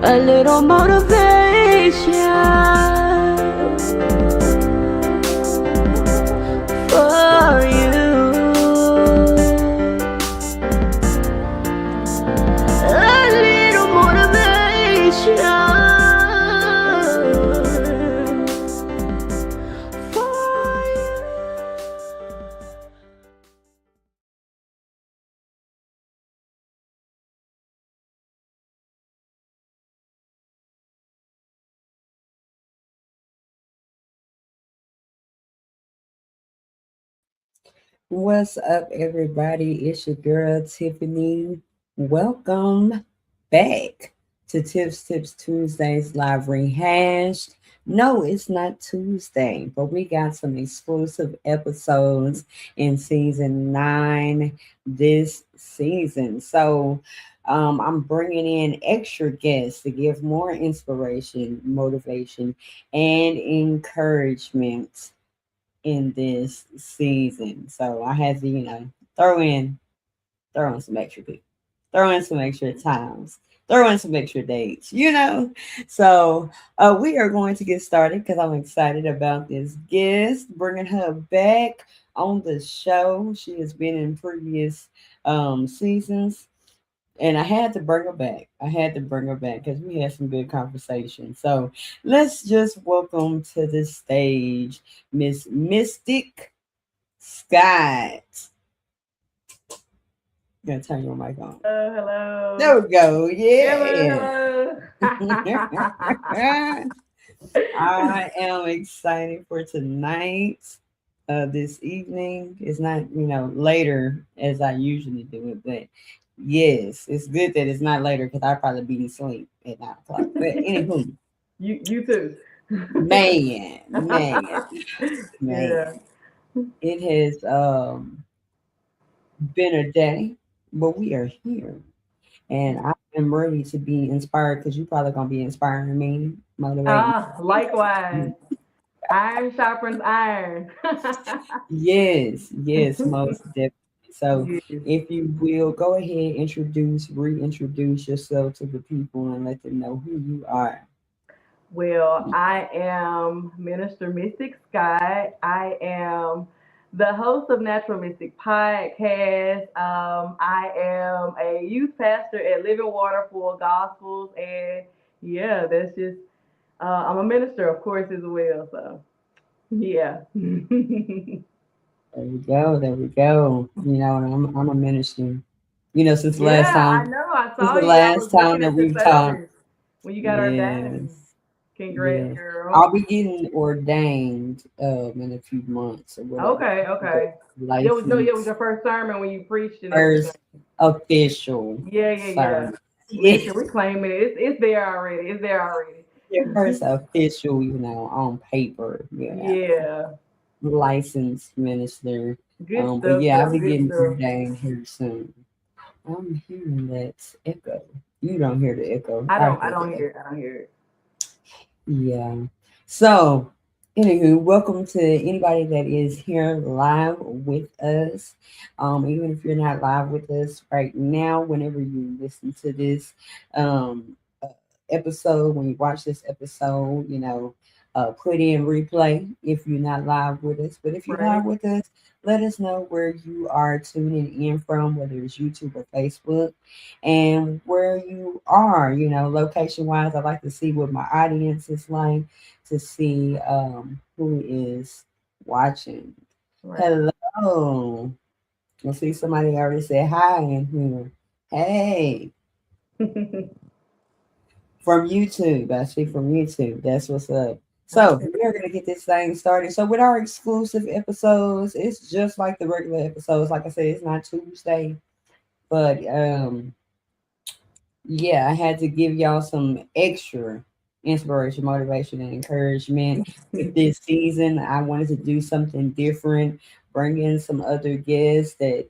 a little motivation for a little motivation for What's up, everybody? It's your girl Tiffany. Welcome back to Tips Tuesdays live rehashed. No, it's not Tuesday, but we got some exclusive episodes in season 9 this season. So, I'm bringing in extra guests to give more inspiration, motivation, and encouragement in this season. So I had to, throw in throw in some extra people, throw in some extra times, throw in some extra dates. So we are going to get started because I'm excited about this guest, bringing her back on the show. She has been in previous seasons. And I had to bring her back. I had to bring her back because we had some good conversation. So let's just welcome to the stage Miss Mystic Scott. Gonna turn your mic on. Hello. There we go. Yeah. Hello, hello. I am excited for tonight. This evening. It's not, later as I usually do it, but yes, it's good that it's not later because I'd probably be asleep at 9 o'clock. But anywho, You too. man, Yeah. man, it has been a day, but we are here. And I am ready to be inspired because you're probably gonna be inspiring me, motivating Likewise. me. Iron sharpens iron. Yes, most definitely. So Yes. if you will go ahead, reintroduce yourself to the people and let them know who you are. Well, I am Minister Mystic Scott. I am the host of Natural Mystic Podcast. I am a youth pastor at Living Water Full Gospels, and yeah, that's just. I'm a minister, of course, as well. So yeah. There we go. There we go. And I'm a minister. Since last Yeah, I time, know. I since saw the you. I was last time looking that at your we've talked. service when you got ordained. Yes. Congrats, Yes. girl. I'll be getting ordained in a few months or whatever. Okay, The okay. That was no, yeah, it was license your first sermon when you preached and everything. first official Yeah, yeah, yeah. sermon. Yeah. Listen, we claiming it. It's there already. It's there already. Your first official, on paper. Yeah. Yeah. Licensed minister. Good But stuff yeah, I'll though. be Good getting stuff. ordained here soon. I'm hearing that echo. You don't hear the echo. I I don't I hear don't the echo. hear it. I don't hear it. Yeah. So, anywho, welcome to anybody that is here live with us. Even if you're not live with us right now, whenever you listen to this uh, episode, when you watch this episode, put in replay if you're not live with us. But if you're live Right. with us, let us know where you are tuning in from, whether it's YouTube or Facebook, and where you are, location wise. I like to see what my audience is like to see who is watching. Right. Hello. I see somebody already said hi in here. Hey, from YouTube. I see from YouTube. That's what's up. So Okay. we're gonna get this thing started. So with our exclusive episodes, it's just like the regular episodes. Like I said, it's not Tuesday, but yeah, I had to give y'all some extra inspiration, motivation, and encouragement with this season. I wanted to do something different, bring in some other guests that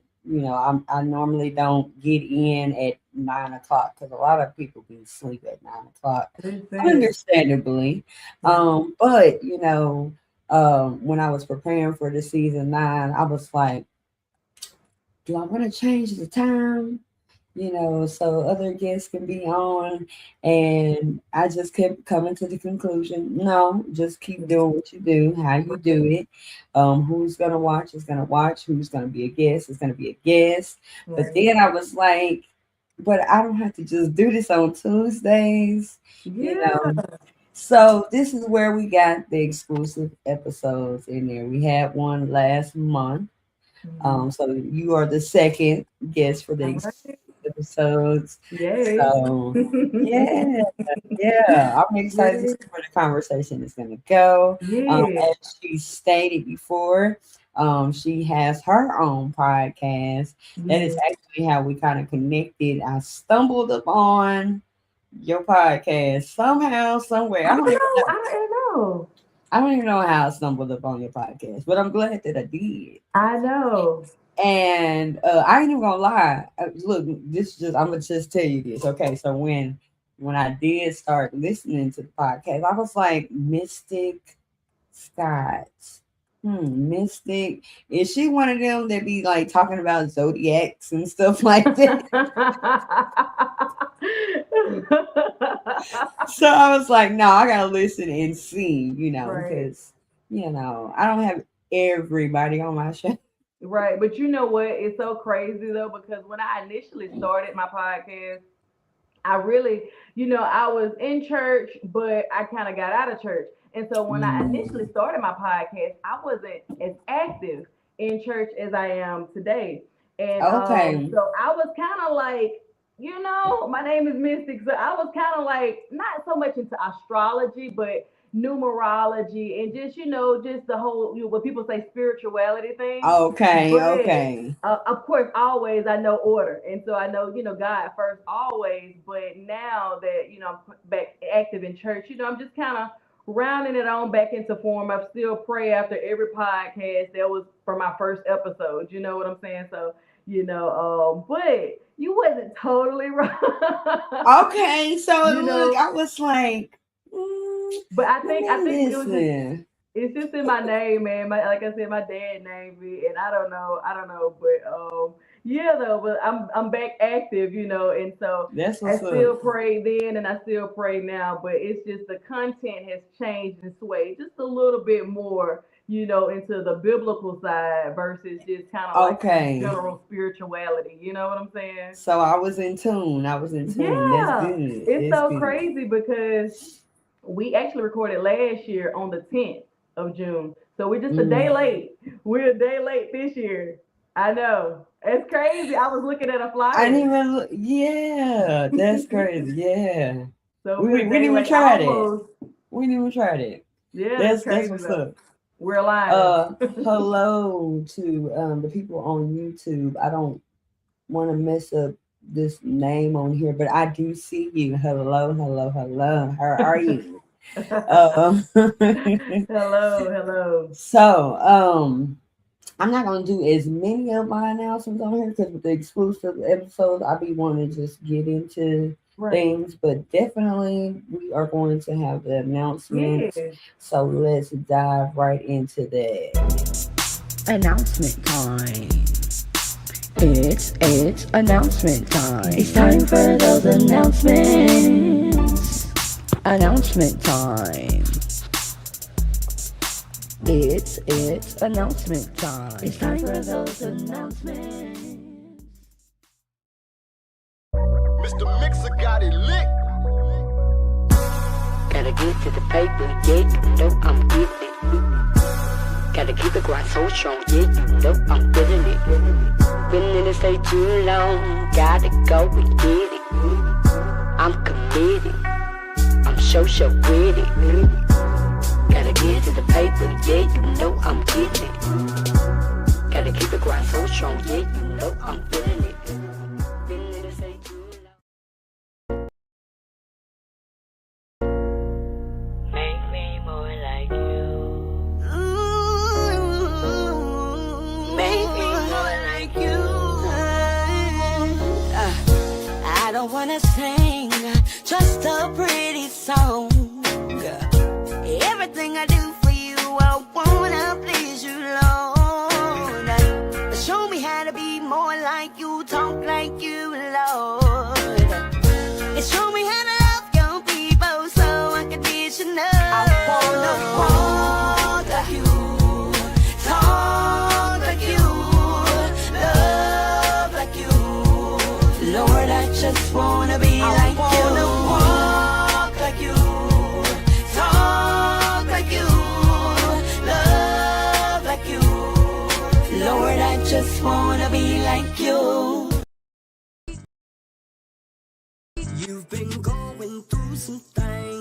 I normally don't get in at 9 o'clock because a lot of people be asleep at 9 o'clock, Listen. understandably. But when I was preparing for the season 9, I was like, do I want to change the time? so other guests can be on. And I just kept coming to the conclusion, no, just keep doing what you do, how you do it. Who's gonna watch is gonna watch, who's gonna be a guest is gonna be a guest. But Right. then I was like, but I don't have to just do this on Tuesdays, you Yeah. know. So this is where we got the exclusive episodes in there. We had one last month. So you are the second guest for the All right. episodes. Yay. So yeah, yeah, I'm excited to Yay. see where the conversation is going to go. Yeah. As she stated before, she has her own podcast. That is Yeah. actually how we kind of connected. I stumbled upon your podcast somehow, somewhere. I don't know. I don't know. I don't even know how I stumbled upon your podcast, but I'm glad that I did. I know. And I ain't even gonna lie. Look, this just I'm gonna just tell you this. Okay, so when I did start listening to the podcast, I was like, Mystic Scott. Mystic. Is she one of them that be like talking about zodiacs and stuff like that? So I was like, no, I gotta listen and see, Right. because I don't have everybody on my show. Right. But you know what? It's so crazy though, because when I initially started my podcast, I really, I was in church, but I kind of got out of church. And so when I initially Mm, started my podcast, I wasn't as active in church as I am today. And okay. so I was kind of like, my name is Mystic. So I was kind of like, not so much into astrology, but numerology and just, just the whole, what people say spirituality thing. Okay, But okay. of course, always I know order, and so I know God first always. But now that I'm back active in church, I'm just kind of rounding it on back into form. I still pray after every podcast. That was for my first episode. You know what I'm saying? So but you wasn't totally wrong. Okay, so you look, know, I was like, but I let think me I think it was just listen. it's just in my name, man. Like I said, my dad named me, and I don't know, but yeah, though. But I'm back active, and so That's I what's up. still pray then, and I still pray now. But it's just the content has changed and swayed just a little bit more, into the biblical side versus just kind of like the Okay, general spirituality. You know what I'm saying? so I was in tune. I was in tune. That's Yeah, good. it's That's so good. crazy because we actually recorded last year on the 10th of June. So we're just a day Mm. late. We're a day late this year. I know. It's crazy. I was looking at a I didn't flyer. even look. Yeah, that's crazy. Yeah, So we, we're we, a we didn't day even late try that. almost. We didn't even try that. Yeah, that's That's crazy what's though. up. We're alive. Hello to the people on YouTube. I don't want to mess up this name on here, but I do see you. Hello, hello, hello. How are you? Um, Hello, hello. so, I'm not gonna do as many of my announcements on here because with the exclusive episodes, I be wanting to just get into Right. things, but definitely we are going to have the announcements. Yeah. So let's dive right into that. Announcement time. It's announcement time. It's time for those announcements. Announcement time. It's announcement time. It's time for those announcements. Mr. Mixer got it lit. Gotta get to the paper, yeah, you know I'm getting it. Gotta keep the grind so strong, yeah, you know I'm feeling it. Been in it stay too long, gotta go and get it. I'm committed, I'm so with it. Gotta get to the paper, yeah, you know I'm getting it. Gotta keep the grind so strong, yeah, you know I'm feeling it. Been in it stay too long. Make me more like you. Make me more like you. I don't wanna sing just a pretty song. Everything I do for you, I wanna please you, Lord. Show me how to be more like you, talk like you, Lord.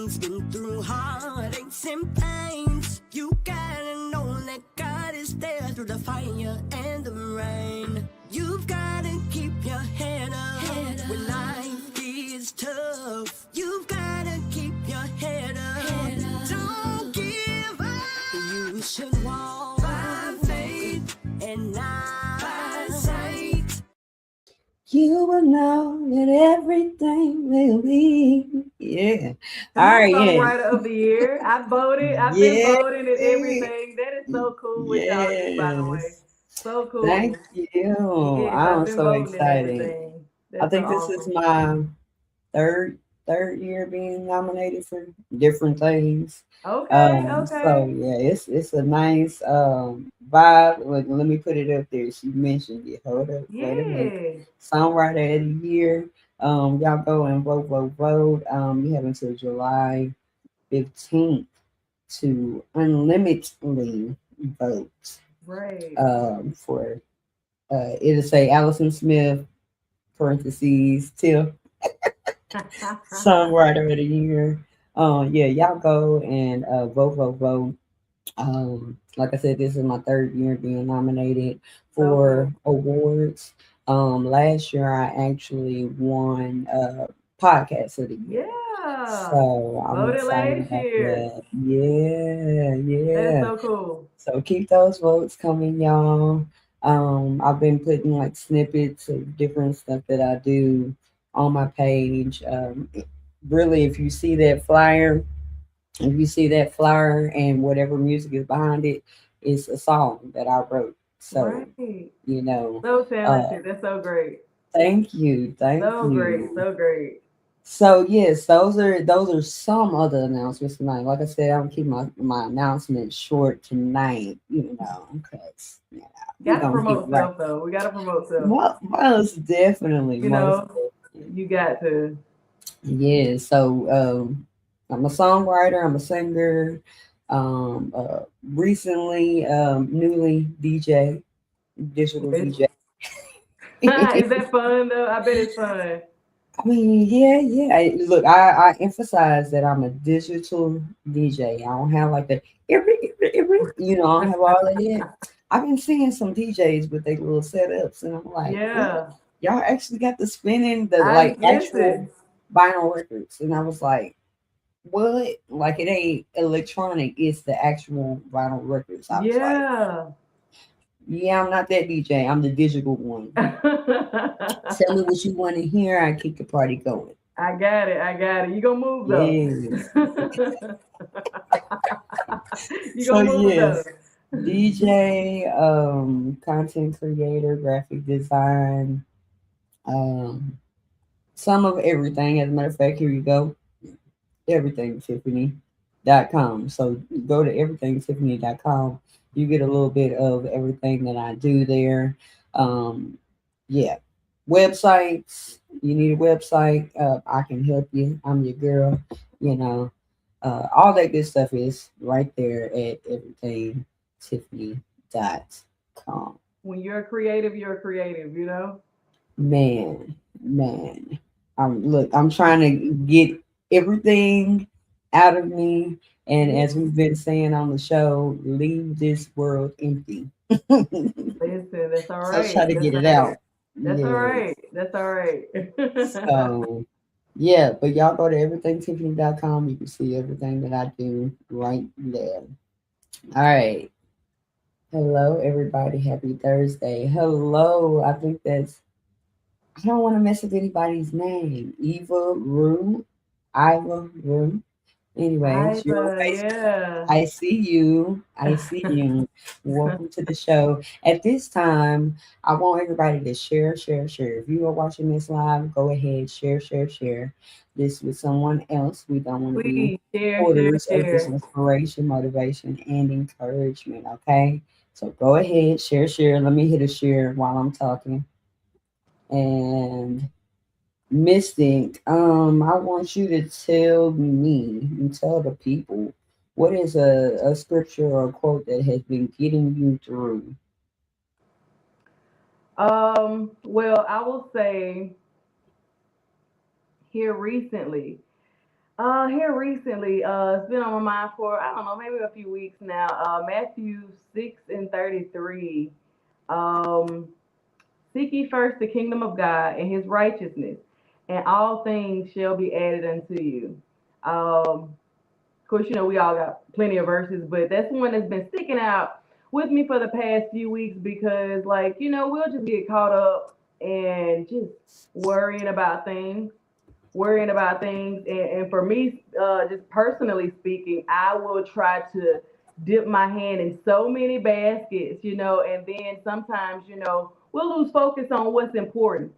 things, been through heartaches and pains. You gotta know that God is there through the fire and the rain. You've gotta keep your head up when life is tough. You've gotta keep your head up. Don't give up. You should walk by faith and not by sight. You will know that everything will be. Yeah. Come All on, right. Yeah. songwriter of the year. I voted. I've been Yeah. voting and everything. That is so cool what y'all do, by the way. Yes. So Thank cool. you. Yes, I've I'm been so voting and excited. everything. I That's so think this is awesome. my third year being nominated for different things. Okay, So okay. yeah, it's a nice vibe. Let me put it up there. She mentioned it. Hold up, wait a minute. Yeah. Songwriter of the year. Y'all go and vote, vote, vote. You have until July 15th to unlimitedly vote. Right. For it'll say Allison Smith parentheses Tiff songwriter of the year. Yeah, y'all go and vote, vote, vote. Like I said, this is my third year being nominated So for cool. awards. Last year I actually won podcast of the year. Yeah. So I'm Voted excited last about year. that. Yeah, That is yeah. so cool. So keep those votes coming, y'all. I've been putting like snippets of different stuff that I do on my page. Really, if you see that flyer and whatever music is behind it, it's a song that I wrote. So, Right. you know, So uh, talented. That's so great. thank you, thank So great. you. So great. So yes, those are some other announcements tonight. Like I said, I'm keep my announcements short tonight. Because we Gotta gonna get promote right. self though. We gotta promote self. Most definitely, You most know, definitely. you got to. Yeah. So I'm a songwriter. I'm a singer. Recently, newly DJ, digital Is DJ. that fun though? I bet it's fun. I mean, yeah, yeah. Look, I emphasize that I'm a digital DJ. I don't have like the, I don't have all of that. I've been seeing some DJs with their little setups, and I'm like, what? Yeah. Y'all actually got the spinning, the I like guess actual it. vinyl records, and I was like, what? Like it ain't electronic; it's the actual vinyl records. I was like, Yeah. yeah, I'm not that DJ. I'm the digital one. Tell me what you want to hear. I keep the party going. I got it. I got it. You gonna move though. Yes. You So gonna move though. yes, DJ, content creator, graphic design, um, some of everything. As a matter of fact, here you go. Everything Tiphani.com. So go to everythingtiphani.com. You get a little bit of everything that I do there. Um, yeah. Websites. You need a website. I can help you. I'm your girl. You know, all that good stuff is right there at everythingtiphani.com. When you're creative, you're creative, you know? Man, man. I'm trying to get everything out of me. And Yeah. as we've been saying on the show, leave this world empty. So Listen, that's all try right. to That's get all it right. out. That's all Yes. right. That's all right. So yeah, but y'all go to everythingtiphani.com. You can see everything that I do right there. All right. Hello, everybody. Happy Thursday. Hello. I don't want to mess up anybody's name. Iva Rue. Anyways, you're on Iva, Facebook. yeah. I see you. I see you. Welcome to the show. At this time, I want everybody to share, share, share. If you are watching this live, go ahead, share, share, share this with someone else. We don't want to be Please share, share, hoarders of this share. inspiration, motivation, and encouragement. Okay. So go ahead, share, share. Let me hit a share while I'm talking. And Mystic, I want you to tell me and tell the people what is a scripture or a quote that has been getting you through. Well, I will say here recently, Here recently, it's been on my mind for I don't know, maybe a few weeks now. Matthew 6:33. Um, Seek ye first the kingdom of God and His righteousness, and all things shall be added unto you. Of course, we all got plenty of verses, but that's one that's been sticking out with me for the past few weeks because, like, we'll just get caught up and just worrying about things and for me, just personally speaking, I will try to dip my hand in so many baskets, and then sometimes, we'll lose focus on what's important.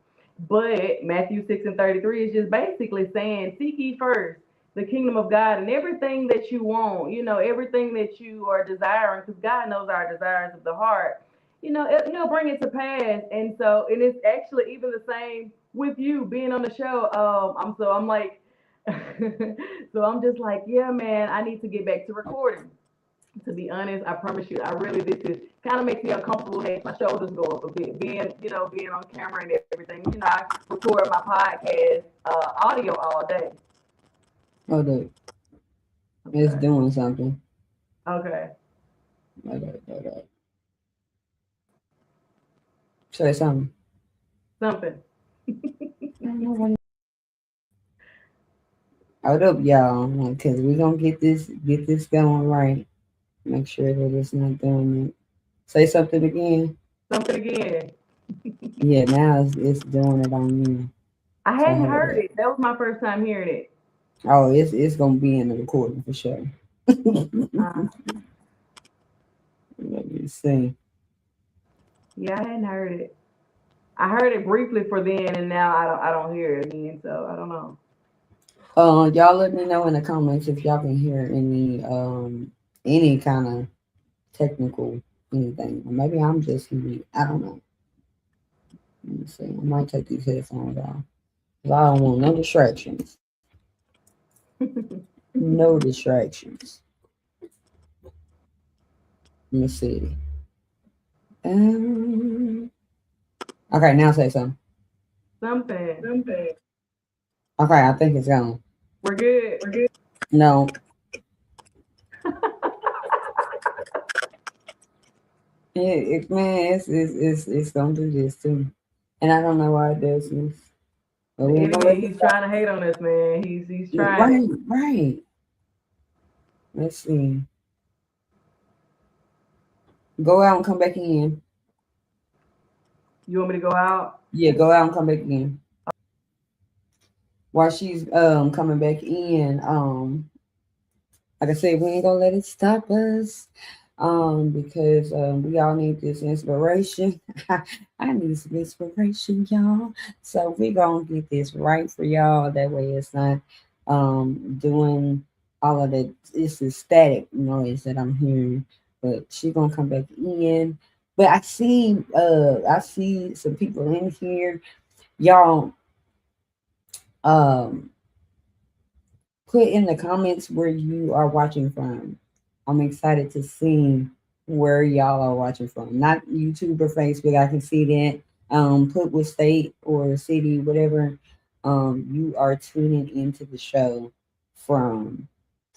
But Matthew 6:33 is just basically saying, seek ye first the kingdom of God and everything that you want, everything that you are desiring, because God knows our desires of the heart, he'll bring it to pass. And it's actually even the same with you being on the show. I'm like, so I'm just like, yeah, man, I need to get back to recording. To be honest, I promise you, I really, this is kind of makes me uncomfortable. Makes my shoulders go up a bit. Being on camera and everything. I record my podcast audio all day. Hold up. It's doing something. Okay. Hold up. Say something. Something. Hold up, y'all, because we're gonna get this going right. Make sure that it's not doing it. Say something again. Something again. Yeah, now it's doing it on you. I hadn't heard it. That was my first time hearing it. Oh, it's gonna be in the recording for sure. Let me see. Yeah, I hadn't heard it. I heard it briefly for then, and now I don't hear it again. So I don't know. Y'all let me know in the comments if y'all can hear any kind of technical anything. Or maybe I'm just hearing. I don't know. Let me see. I might take these headphones off. I don't want no distractions. No distractions. Let me see. Okay, now say something. Something. Okay, I think it's gone. We're good. No. It's gonna do this too, and I don't know why it does this. But he's trying to hate on us, man. He's trying. Right. Let's see. Go out and come back in. You want me to go out? Yeah, go out and come back in. While she's coming back in, like I said, we ain't gonna let it stop us. Because we all need this inspiration. I need some inspiration, y'all. So we're gonna get this right for y'all. That way it's not doing all of that. It's the static noise that I'm hearing. But she's gonna come back in. But I see some people in here. Y'all put in the comments where you are watching from. I'm excited to see where y'all are watching from. Not YouTube or Facebook. I can see that. Put what state or city, whatever you are tuning into the show from.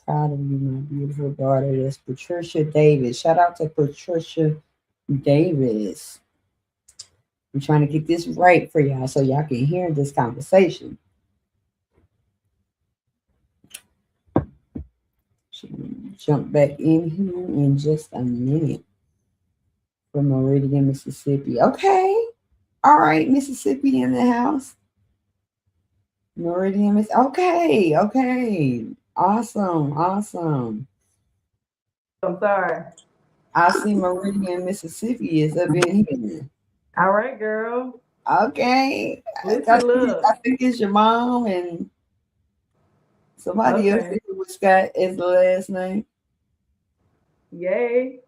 Proud of you, my beautiful daughter. That's Patricia Davis. Shout out to Patricia Davis. I'm trying to get this right for y'all so y'all can hear this conversation. Jump back in here in just a minute from Meridian, Mississippi. Okay. All right, Mississippi in the house. Meridian, Miss. Okay. Awesome. I'm sorry. I see Meridian, Mississippi is up in here. All right, girl. Okay. Listen, I think it's your mom and somebody else with Scott is the last name. Yay.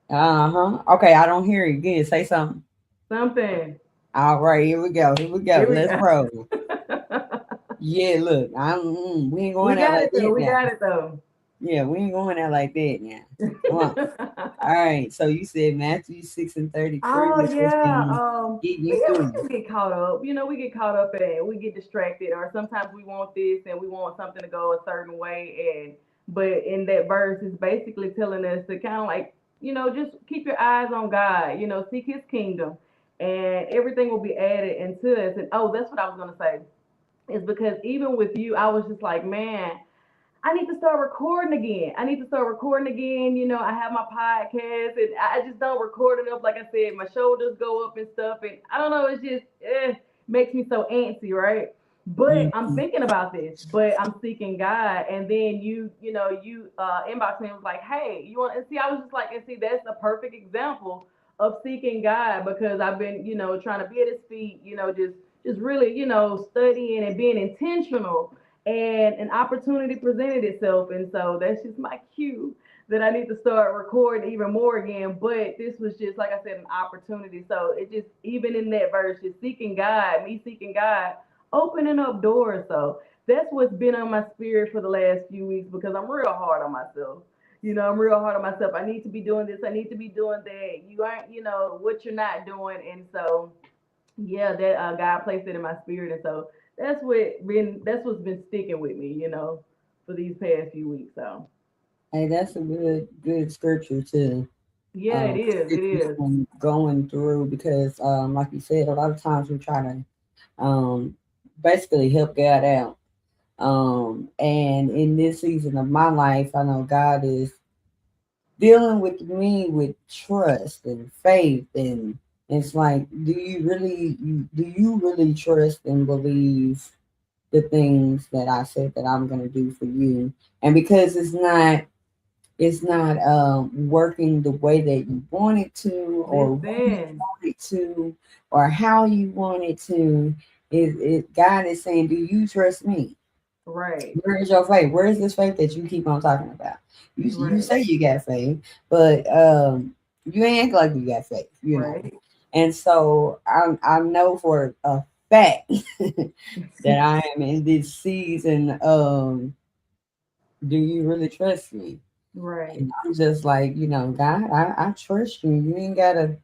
Okay, I don't hear you again. Say something. Something. All right, here we go. Let's roll. Yeah, look, we ain't going out like that. We got it though. Yeah, we ain't going there like that now. Come on. All right. So you said Matthew 6:33 Oh was what's yeah. been getting But you yeah, we through. just get caught up. We get caught up and we get distracted, or sometimes we want this and we want something to go a certain way. And but in that verse, it's basically telling us to kind of like, just keep your eyes on God. Seek His kingdom, and everything will be added into us. And oh, that's what I was gonna say. Is because even with you, I was just like, man, I need to start recording again. I need to start recording again. I have my podcast and I just don't record enough. Like I said, my shoulders go up and stuff. And I don't know, it's just makes me so antsy, right? But I'm Mhm. thinking about this, but I'm seeking God. And then you inboxed me and was like, hey, you want, and see, I was just like, and see, that's a perfect example of seeking God because I've been, trying to be at his feet, just really, studying and being intentional, and an opportunity presented itself, and so that's just my cue that I need to start recording even more again. But this was just, like I said, an opportunity. So it just, even in that verse, just seeking God, me seeking God, opening up doors. So that's what's been on my spirit for the last few weeks because I'm real hard on myself. I'm real hard on myself. I need to be doing this. I need to be doing that. You aren't, what you're not doing. And so yeah, that God placed it in my spirit, and so that's what's been sticking with me, for these past few weeks. So Hey, that's a good scripture to yeah, it is, it stick with is. when going through because like you said, a lot of times we try to basically help God out. And in this season of my life, I know God is dealing with me with trust and faith, and it's like, do you really trust and believe the things that I said that I'm going to do for you? And because it's not working the way that you want it to, or when you Listen, want it to, or how you want it to, God is saying, do you trust me? right, Where is your faith? Where is this faith that you keep on talking about? You right, say you got faith, but you ain't act like you got faith. right. And so I know for a fact that I am in this season. Do you really trust me? Right. And I'm just like, God, I trust you. You ain't gotta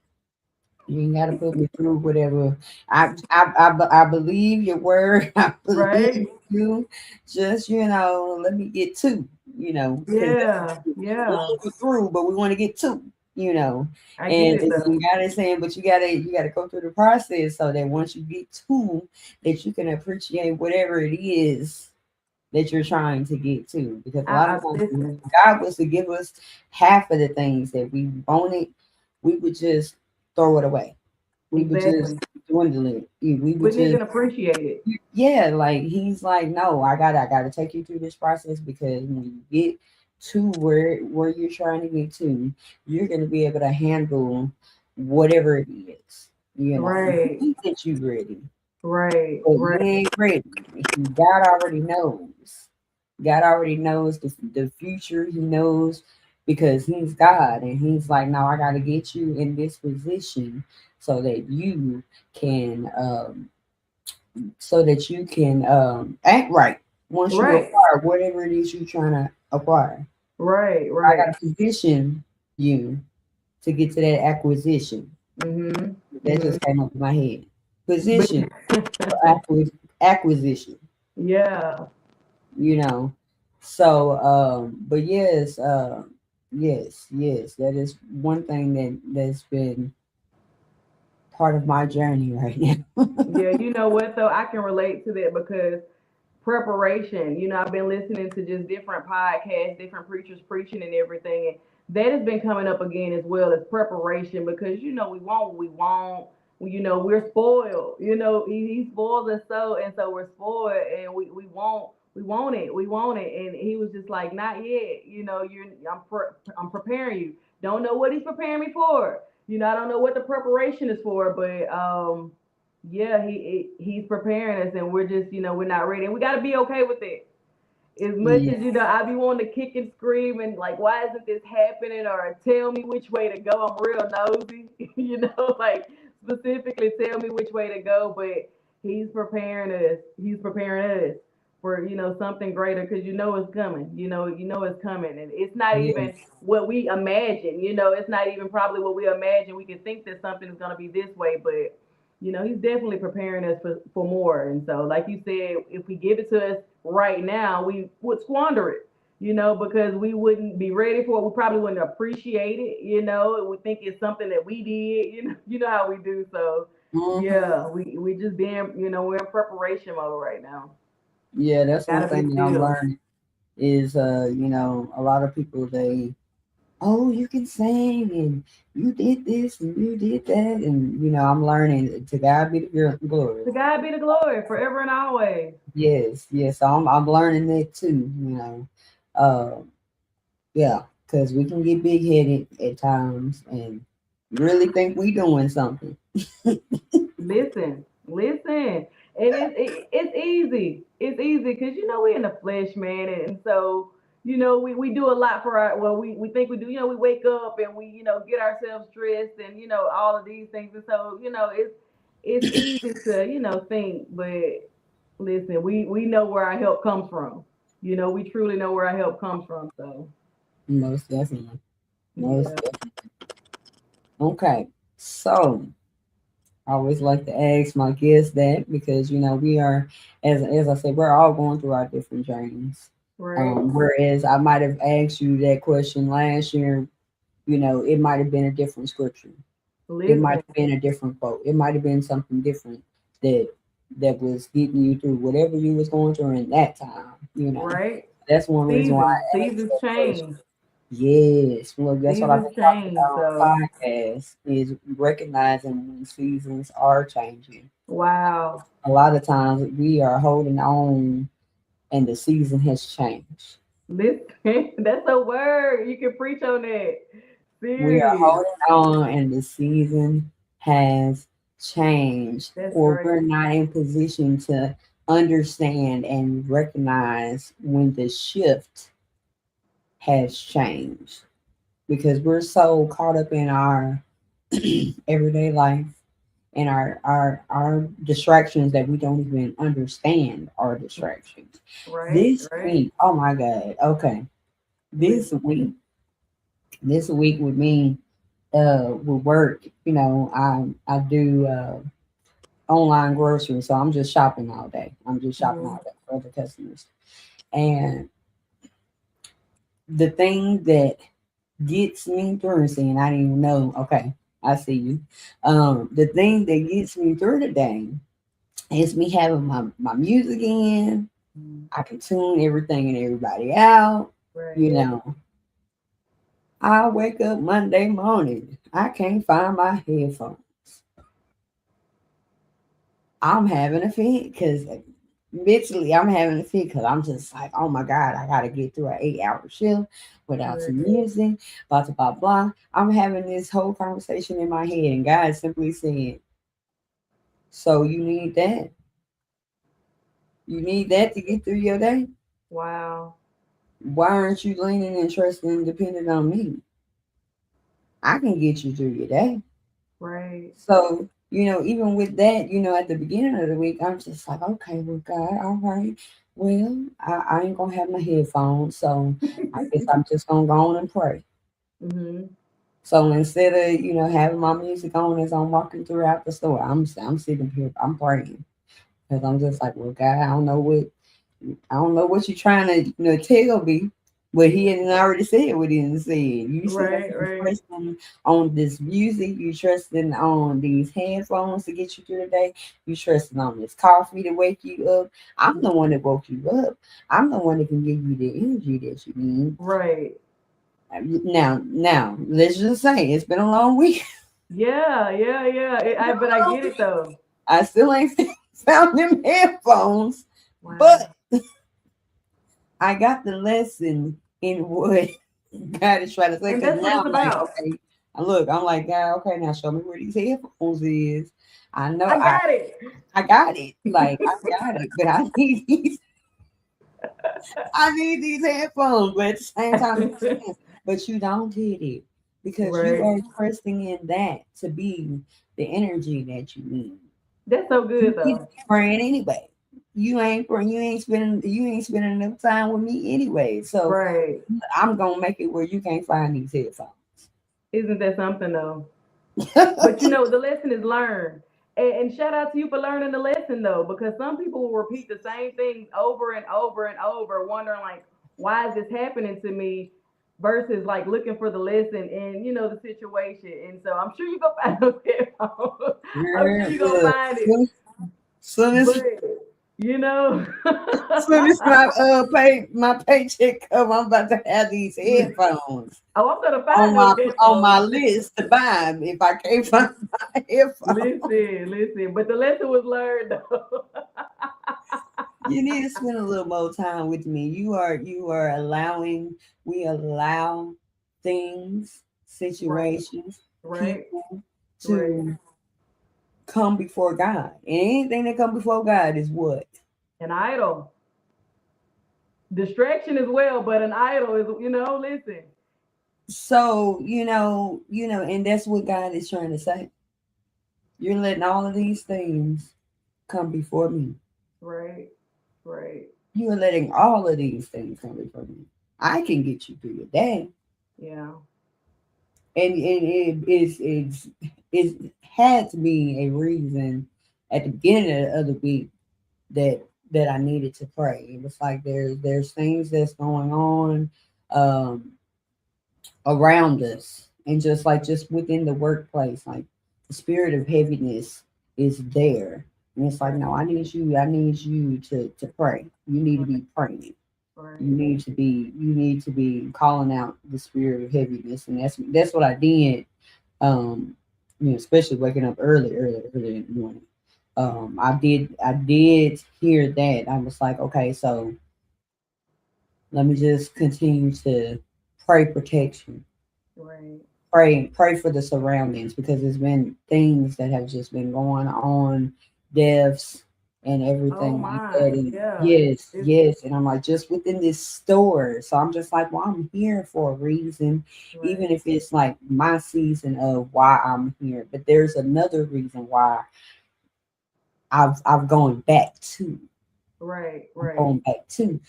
put me through whatever. I believe your word. I Right. believe you. Just let me get two. Because Yeah, we're yeah. through, but we want to get two. You know, I get and it though. God is saying, but you gotta go through the process so that once you get two, that you can appreciate whatever it is that you're trying to get to. Because a lot of I times, when listen. God was to give us half of the things that we wanted, we would just throw it away. We would just Exactly. dwindle it. We would Wouldn't just, even appreciate it. yeah, like he's like, no, I gotta take you through this process because when you get to where you're trying to get to, you're gonna be able to handle whatever it is. You Right, think that you're ready, right, but you right, ain't ready. God already knows. God already knows the future. He knows because he's God, and he's like, no, I got to get you in this position so that you can, act right once you right, acquire whatever it is you're trying to acquire. right, I got right. to position you to get to that acquisition. Mhm. That Mhm. just came up in my head. But Position for acquisition. yeah, you know. So, but yes, yes, that is one thing that's been part of my journey right now. yeah. You know what though? I can relate to that because preparation. I've been listening to just different podcasts, different preachers preaching and everything. And that has been coming up again as well as preparation because we want what we want. We're spoiled. He spoils us so, and so we're spoiled, and we want it. We want it. And he was just like, not yet. I'm preparing you. Don't know what he's preparing me for. I don't know what the preparation is for, but yeah, he's preparing us, and we're just, we're not ready, and we got to be okay with it. As much Yeah, as I be wanting to kick and scream and like, why isn't this happening? Or tell me which way to go. I'm real nosy, like specifically tell me which way to go. But he's preparing us. He's preparing us for something greater, because it's coming. You know it's coming, and it's not even Yes. what we imagine. It's not even probably what we imagine. We can think that something is going to be this way, but he's definitely preparing us for more. And so, like you said, if we give it to us right now, we would squander it. Because we wouldn't be ready for it. We probably wouldn't appreciate it. We think it's something that we did. You know how we do. So Mhm. yeah, we just being, we're in preparation mode right now. Yeah, that's one Gotta be thing that I'm still. learning is a lot of people they, oh, you can sing and you did this and you did that, and I'm learning to God be the glory. To God be the glory forever and always. Yes, yes, so I'm learning that too, uh yeah, because we can get big headed at times and really think we doing something. Listen, and it's easy. It's easy because we're in the flesh, man, and so we do a lot for our. Well, we think we do. We wake up and we get ourselves dressed and all of these things, and so it's easy to think, but listen, we know where our help comes from. We truly know where our help comes from. So Most definitely. Most yeah, Okay, so I always like to ask my guests that because we are, as I said, we're all going through our different journeys. right. Whereas I might have asked you that question last year, it might have been a different scripture. It might Listen, have been a different quote. It might have been something different that was getting you through whatever you was going through in that time. right. That's one reason why I asked Seasons that question. change. Yes, well, that's what I've Seasons been talking change. about So on podcast is recognizing when seasons are changing. wow. A lot of times we are holding on and the season has changed. Listen, that's a word. You can preach on that. We are Serious. holding on and the season has changed, That's or we're great. not in position to understand and recognize when the shift has changed because we're so caught up in our everyday life and our distractions that we don't even understand our distractions. Right, This right. week, oh my God, okay. This Listen. week, this week with me, with work, I do online groceries, so I'm just shopping all day. I'm just shopping Mhm. all day for other customers. And the thing that gets me through, seeing I didn't even know, okay, I see you. The thing that gets me through the day is me having my music in. Mhm. I can tune everything and everybody out. You Right. know, I wake up Monday morning. I can't find my headphones. I'm having a fit because mentally I'm having a fit because I'm just like, oh my God, I got to get through an 8-hour shift without Right. some music, blah, blah, blah, blah. I'm having this whole conversation in my head, and God simply said, so you need that? You need that to get through your day? Wow. Why aren't you leaning and trusting and depending on me? I can get you through your day. Right. So, even with that, at the beginning of the week, I'm just like, okay, well, God, all right. Well, I ain't going to have my headphones. So I guess I'm just going to go on and pray. Mhm. So instead of, having my music on as I'm walking throughout the store, I'm sitting here, I'm praying. Because I'm just like, well, God, I don't know what you're trying to tell me, but he hadn't already said what he didn't say. You said Right, you right. trusting on this music, you trusting on these headphones to get you through the day, you trusting on this coffee to wake you up. I'm the one that woke you up. I'm the one that can give you the energy that you need. Right. Now, let's just say it's been a long week. Yeah, yeah, yeah. It's been But a I long get it week. though. I still ain't found them headphones, Wow. but I got the lesson in what God is trying to say. And Because that's what now it's I'm like, about. okay, I'm like, God, okay, now show me where these headphones is. I know I got it. I got it. Like I got it, but I need these headphones. But at the same time, it makes sense. But you don't get it because you Right. are trusting in that to be the energy that you need. That's so You good need to though. be praying anyway. you ain't spending enough time with me anyway. So Right. I'm gonna make it where you can't find these headphones. Isn't that something though? But you know, the lesson is learned. And shout out to you for learning the lesson though, because some people will repeat the same things over and over and over, wondering like, why is this happening to me? Versus like looking for the lesson in, you know, the situation. And so I'm sure you go find those headphones. I'm sure Girl, you gonna look, find it. soon as But you know, soon as my paycheck come, I'm about to have these headphones oh, I'm gonna on find those my headphones. list to buy 'em if I can't find my headphones. Listen. But the lesson was learned though. You need to spend a little more time with me. You are allowing we allow things, Right, situations, right, people right. to come before God. And anything that come before God is what? An idol. Distraction as well, but an idol is, you know, listen. So, and that's what God is trying to say. You're letting all of these things come before me. Right, right. You are letting all of these things come before me. I can get you through your day. Yeah. And it had to be a reason at the beginning of the week that I needed to pray. It was like there's things that's going on um around us, and just within the workplace, like the spirit of heaviness is there. And it's like, Right, no, I need you to pray. You need to be praying. right. You need to be calling out the spirit of heaviness. And that's what I did. Especially waking up early in the morning. I did hear that. I was like, okay, so let me just continue to pray protection. Right. Pray for the surroundings, because there's been things that have just been going on, deaths and Oh everything like that. my, And yeah. yes, It's yes. And I'm like, just within this store. So I'm just like, well, I'm here for a reason, even right, if it's like my season of why I'm here. But there's another reason why I've gone back to. right, I'm right, going back to.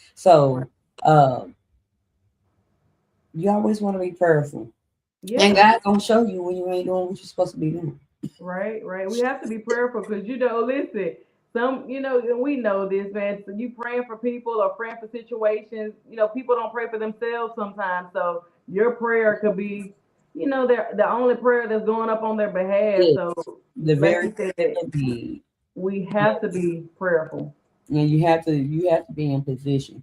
right. So uh you always want to be prayerful. And Yeah. God gonna show you when you ain't doing what you're supposed to be doing. Right, right. We have to be prayerful because you know, listen, some you know, and we know this, man. So you praying for people or praying for situations, you know, people don't pray for themselves sometimes. So your prayer could be, you know, the only prayer that's going up on their behalf. Yes, So the like very you thing that said, they need. we have to Yes, be prayerful. and you have to be in position.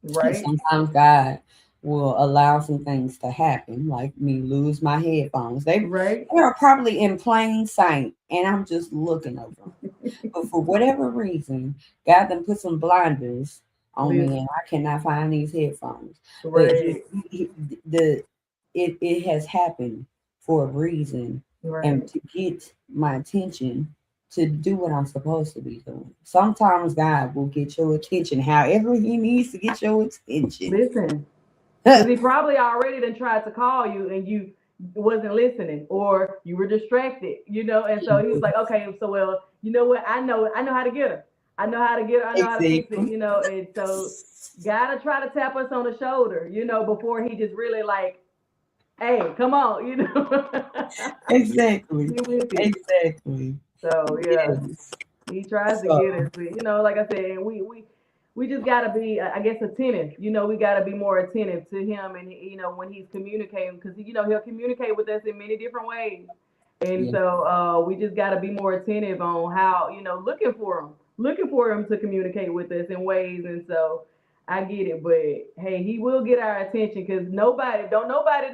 And Right? sometimes God will allow some things to happen, like me lose my headphones. Right? They are probably in plain sight, and I'm just looking over them. But for whatever reason, God then put some blinders on me, Listen, and I cannot find these headphones. But right, it has happened for a reason, and right. to get my attention to do what I'm supposed to be doing. Sometimes God will get your attention however He needs to get your attention. Listen. Because he probably already done tried to call you and you wasn't listening or you were distracted, you know, and so he was like, okay, so well, you know what, I know how to get her. I know how to get her, I know how to fix it, Exactly. you know, and so gotta try to tap us on the shoulder, you know, before he just really like, hey, come on, you know. Exactly. Get with it. Exactly. So yeah. Yes. He tries to get So us, but you know, like I said, we just gotta be, I guess, attentive. You know, we gotta be more attentive to him, and you know, when he's communicating, because you know he'll communicate with us in many different ways, and yeah. so we just gotta be more attentive on how, you know, looking for him to communicate with us in ways, and so I get it, but hey, he will get our attention because nobody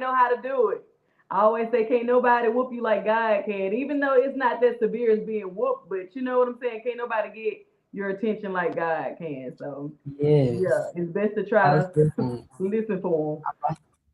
know how to do it. I always say, can't nobody whoop you like God can, even though it's not that severe as being whooped, but you know what I'm saying? Can't nobody get your attention like God can. So, Yes. yeah, it's best to try Most to definitely. listen for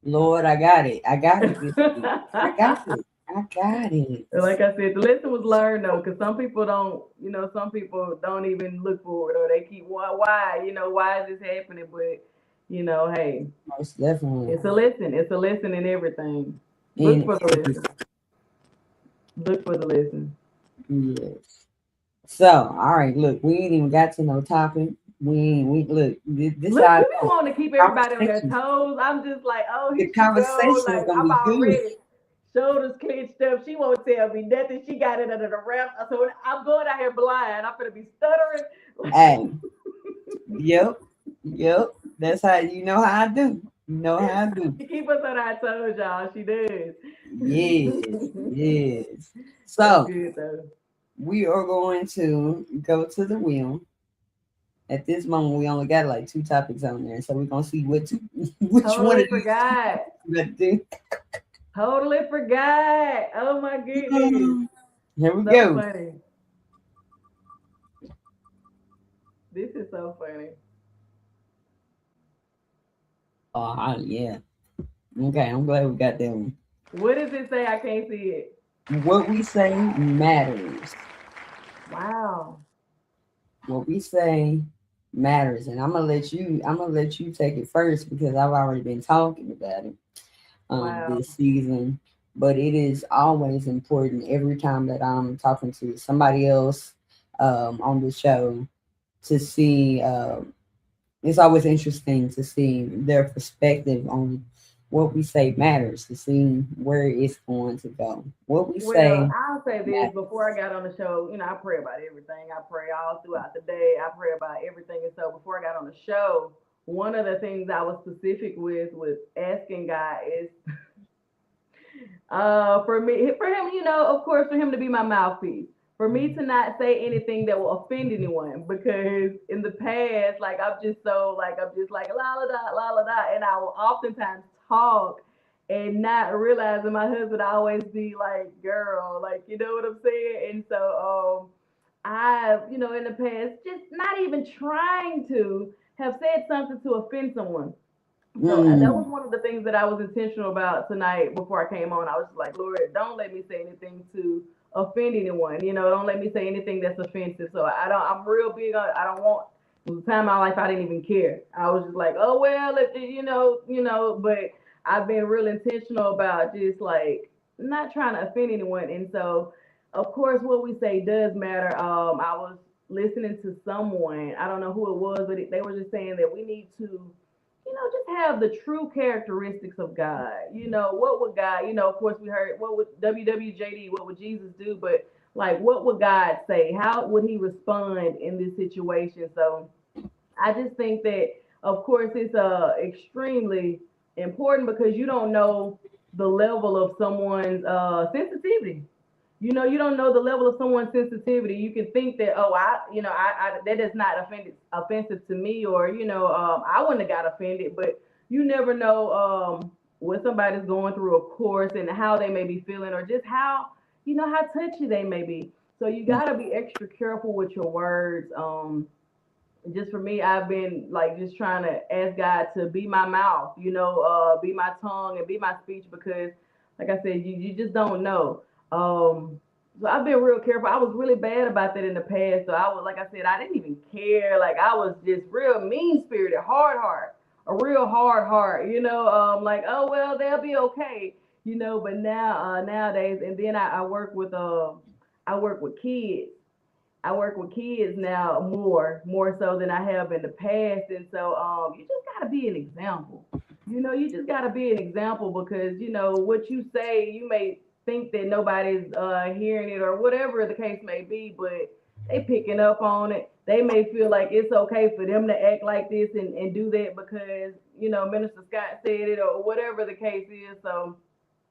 Lord, I got it. I got it this week. I him. got it. I got it. Like I said, the lesson was learned though, because some people don't, you know, some people don't even look for it or they keep, why, you know, why is this happening? But, you know, hey, Most definitely. it's a lesson. It's a lesson in everything. Look In for the lesson. Look for the lesson. yes. So, all right, look, we ain't even got to no topic. We look. This Look, how I you be know. wanting to keep everybody on their Conversation. toes. I'm just like, oh, The here she go. conversation is Like, gonna I'm be good. already shoulders clenched up. She won't tell me nothing. She got it under the wrap. So I'm going out here blind. I'm gonna be stuttering. Hey, yep, yep. That's how you know how I do. You know how I do. She keep us on our toes, y'all. She does. Yes, yes. That's So good though. we are going to go to the wheel. At this moment, we only got like two topics on there, so we're gonna see which one Totally of these forgot. we're gonna do. Totally forgot. Oh my goodness. Here we So go. funny. This is so funny. Yeah. Okay, I'm glad we got that one. What does it say? I can't see it. What we say matters. Wow. What we say matters, and I'm gonna let you take it first because I've already been talking about it Wow. this season. But it is always important every time that I'm talking to somebody else on the show to see. It's always interesting to see their perspective on what we say matters, to see where it's going to go. What we Well, say I'll say this matters. before I got on the show. I pray about everything. I pray all throughout the day. I pray about everything. And so before I got on the show, one of the things I was specific with asking God is for him, of course, for him to be my mouthpiece. For me to not say anything that will offend anyone, because in the past, like I'm just like la la da, and I will oftentimes talk and not realizing my husband always be like, "Girl," like you know what I'm saying. And so I've in the past just not even trying to have said something to offend someone. So that was Mm, one of the things that I was intentional about tonight before I came on. I was just like, Lord, don't let me say anything to offend anyone. Don't let me say anything that's offensive. So I don't. I'm real big on. I don't want. There was a time in my life I didn't even care. I was just like, oh well, if But I've been real intentional about just like not trying to offend anyone. And so, of course, what we say does matter. I was listening to someone. I don't know who it was, but they were just saying that we need to just have the true characteristics of God. What would God, of course we heard what would WWJD, what would Jesus do, but like what would God say? How would he respond in this situation? So I just think that of course it's extremely important because you don't know the level of someone's sensitivity. You don't know the level of someone's sensitivity. You can think that, oh, that is not offensive to me, or I wouldn't have got offended, but you never know what somebody's going through, of course, and how they may be feeling, or just how touchy they may be. So you got to be extra careful with your words. Just for me, I've been like just trying to ask God to be my mouth, be my tongue and be my speech because, like I said, you just don't know. So I've been real careful. I was really bad about that in the past. So I was, like I said, I didn't even care. Like I was just real mean spirited, hard heart, a real hard heart, like, oh, well, they'll be okay, but now, nowadays, and then I work with kids. I work with kids now more so than I have in the past. And so you just gotta be an example. You just gotta be an example because what you say, you may think that nobody's hearing it or whatever the case may be, but they picking up on it. They may feel like it's okay for them to act like this and do that because, Minister Scott said it or whatever the case is. So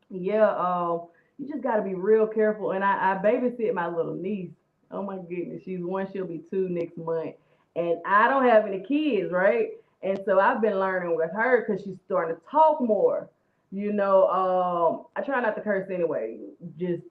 yeah, you just got to be real careful. And I babysit my little niece. Oh my goodness, she's one. She'll be two next month, and I don't have any kids, right? And so I've been learning with her because she's starting to talk more. I try not to curse anyway, just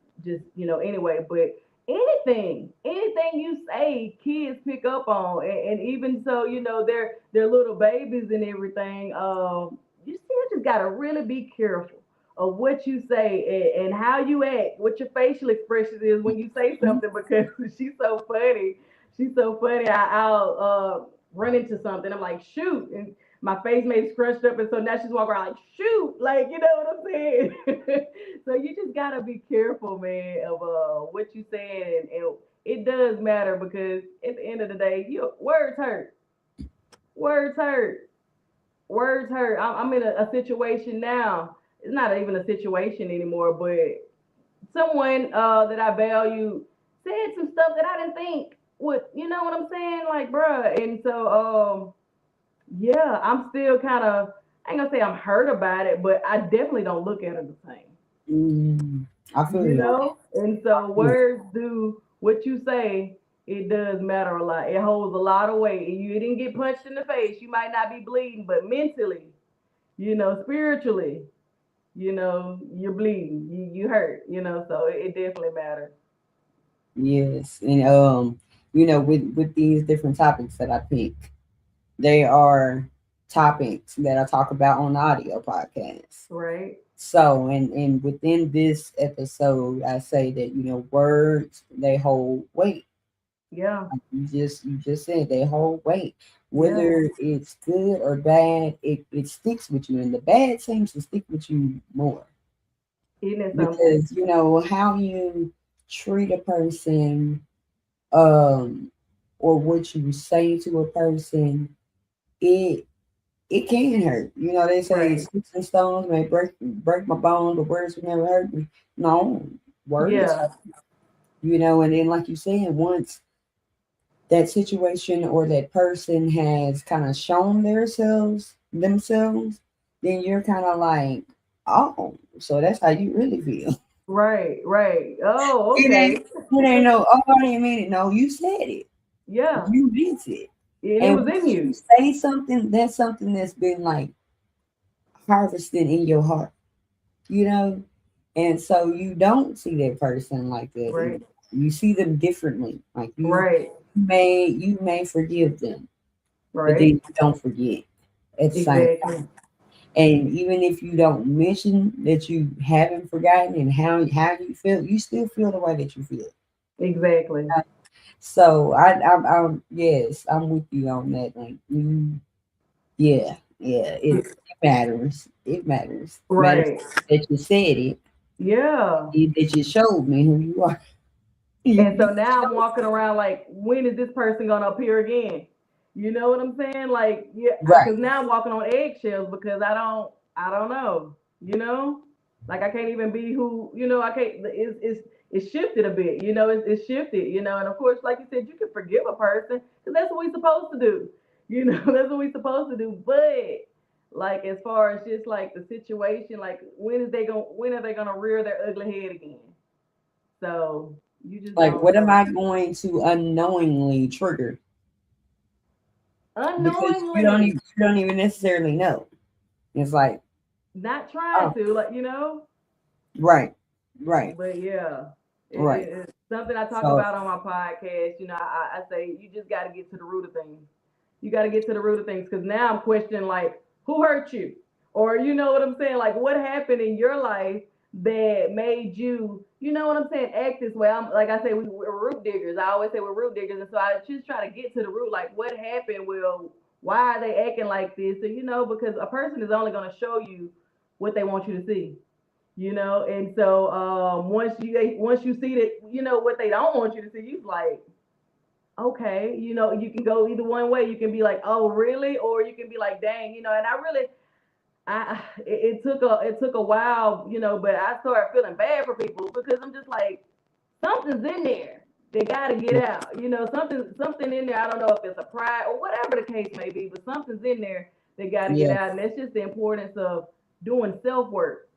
anyway. But anything you say, kids pick up on, and even so, they're little babies and everything. You still just gotta really be careful of what you say and how you act, what your facial expression is when you say something because she's so funny. She's so funny. I'll run into something. I'm like, shoot. And my face may be scrunched up. And so now she's walking around like, shoot. Like, you know what I'm saying? So you just got to be careful, man, of what you say and it does matter because at the end of the day, words hurt. Words hurt. Words hurt. I'm in a situation now. It's not even a situation anymore, but someone that I value said some stuff that I didn't think would, you know what I'm saying? Like, bruh. And so, yeah, I'm still kind of, I ain't gonna say I'm hurt about it, but I definitely don't look at it the same. I feel You you. know? And so words do what you say, it does matter a lot. It holds a lot of weight. And you didn't get punched in the face. You might not be bleeding, but mentally, spiritually, you're bleeding. You hurt, so it definitely matters. Yes, and with these different topics that I pick, they are topics that I talk about on the audio podcast. Right. So, and within this episode, I say that words, they hold weight. Yeah. Like you just said, they hold weight. Yeah. Whether it's good or bad, it sticks with you, and the bad seems to stick with you more Isn't it something? because how you treat a person, or what you say to a person, it it can hurt. They say Right. sticks and stones may break my bones, but words will never hurt me. No, words, Yeah. and then like you said, once that situation or that person has kind of shown themselves, then you're kind of like, oh, so that's how you really feel. Right. Right. Oh, It ain't okay. it ain't no, oh, I didn't mean it. No, you said it. Yeah. You did it. And it And was in once you you. say something, that's something that's been like harvested in your heart, you know? And so you don't see that person like that Right. anymore. You see them differently. Like Right. you may forgive them, but then Right. you don't forget at the same time. Exactly. And even if you don't mention that you haven't forgotten and how you feel, you still feel the way that you feel. Exactly. So I'm yes, I'm with you on that. Like, yeah, it matters. It matters. Matters Right. that you said it, Yeah. that you showed me who you are. And You so now I'm walking around like, when is this person gonna appear again? You know what I'm saying? Like, yeah, right, because now I'm walking on eggshells because I don't know. Like I can't even be who. I can't. It's shifted a bit. It's shifted. And of course, like you said, you can forgive a person because that's what we're supposed to do. That's what we're supposed to do. But like as far as just like the situation, like when are they gonna rear their ugly head again? So you just like don't what am know. I going to unknowingly trigger? Because Unknowingly, you don't even necessarily know. It's like, not oh, trying to, like, right, right, but yeah, right. it's something I talk So about on my podcast. I say you just got to get to the root of things. You got to get to the root of things because now I'm questioning, like, who hurt you? Or you know what I'm saying? Like, what happened in your life that made you, you know what I'm saying, act this way? I'm like I say, we're root diggers. I always say we're root diggers. And so I just try to get to the root, like, what happened? Well, why are they acting like this? And, because a person is only going to show you what they want you to see. And so once you see that what they don't want you to see, you like, okay, you can go either one way. You can be like, oh really, or you can be like, dang, and I really, it took a while, but I started feeling bad for people because I'm just like, something's in there, they got to get out, something in there. I don't know if it's a pride or whatever the case may be, but something's in there, they got to get yeah, out. And that's just the importance of doing self-work,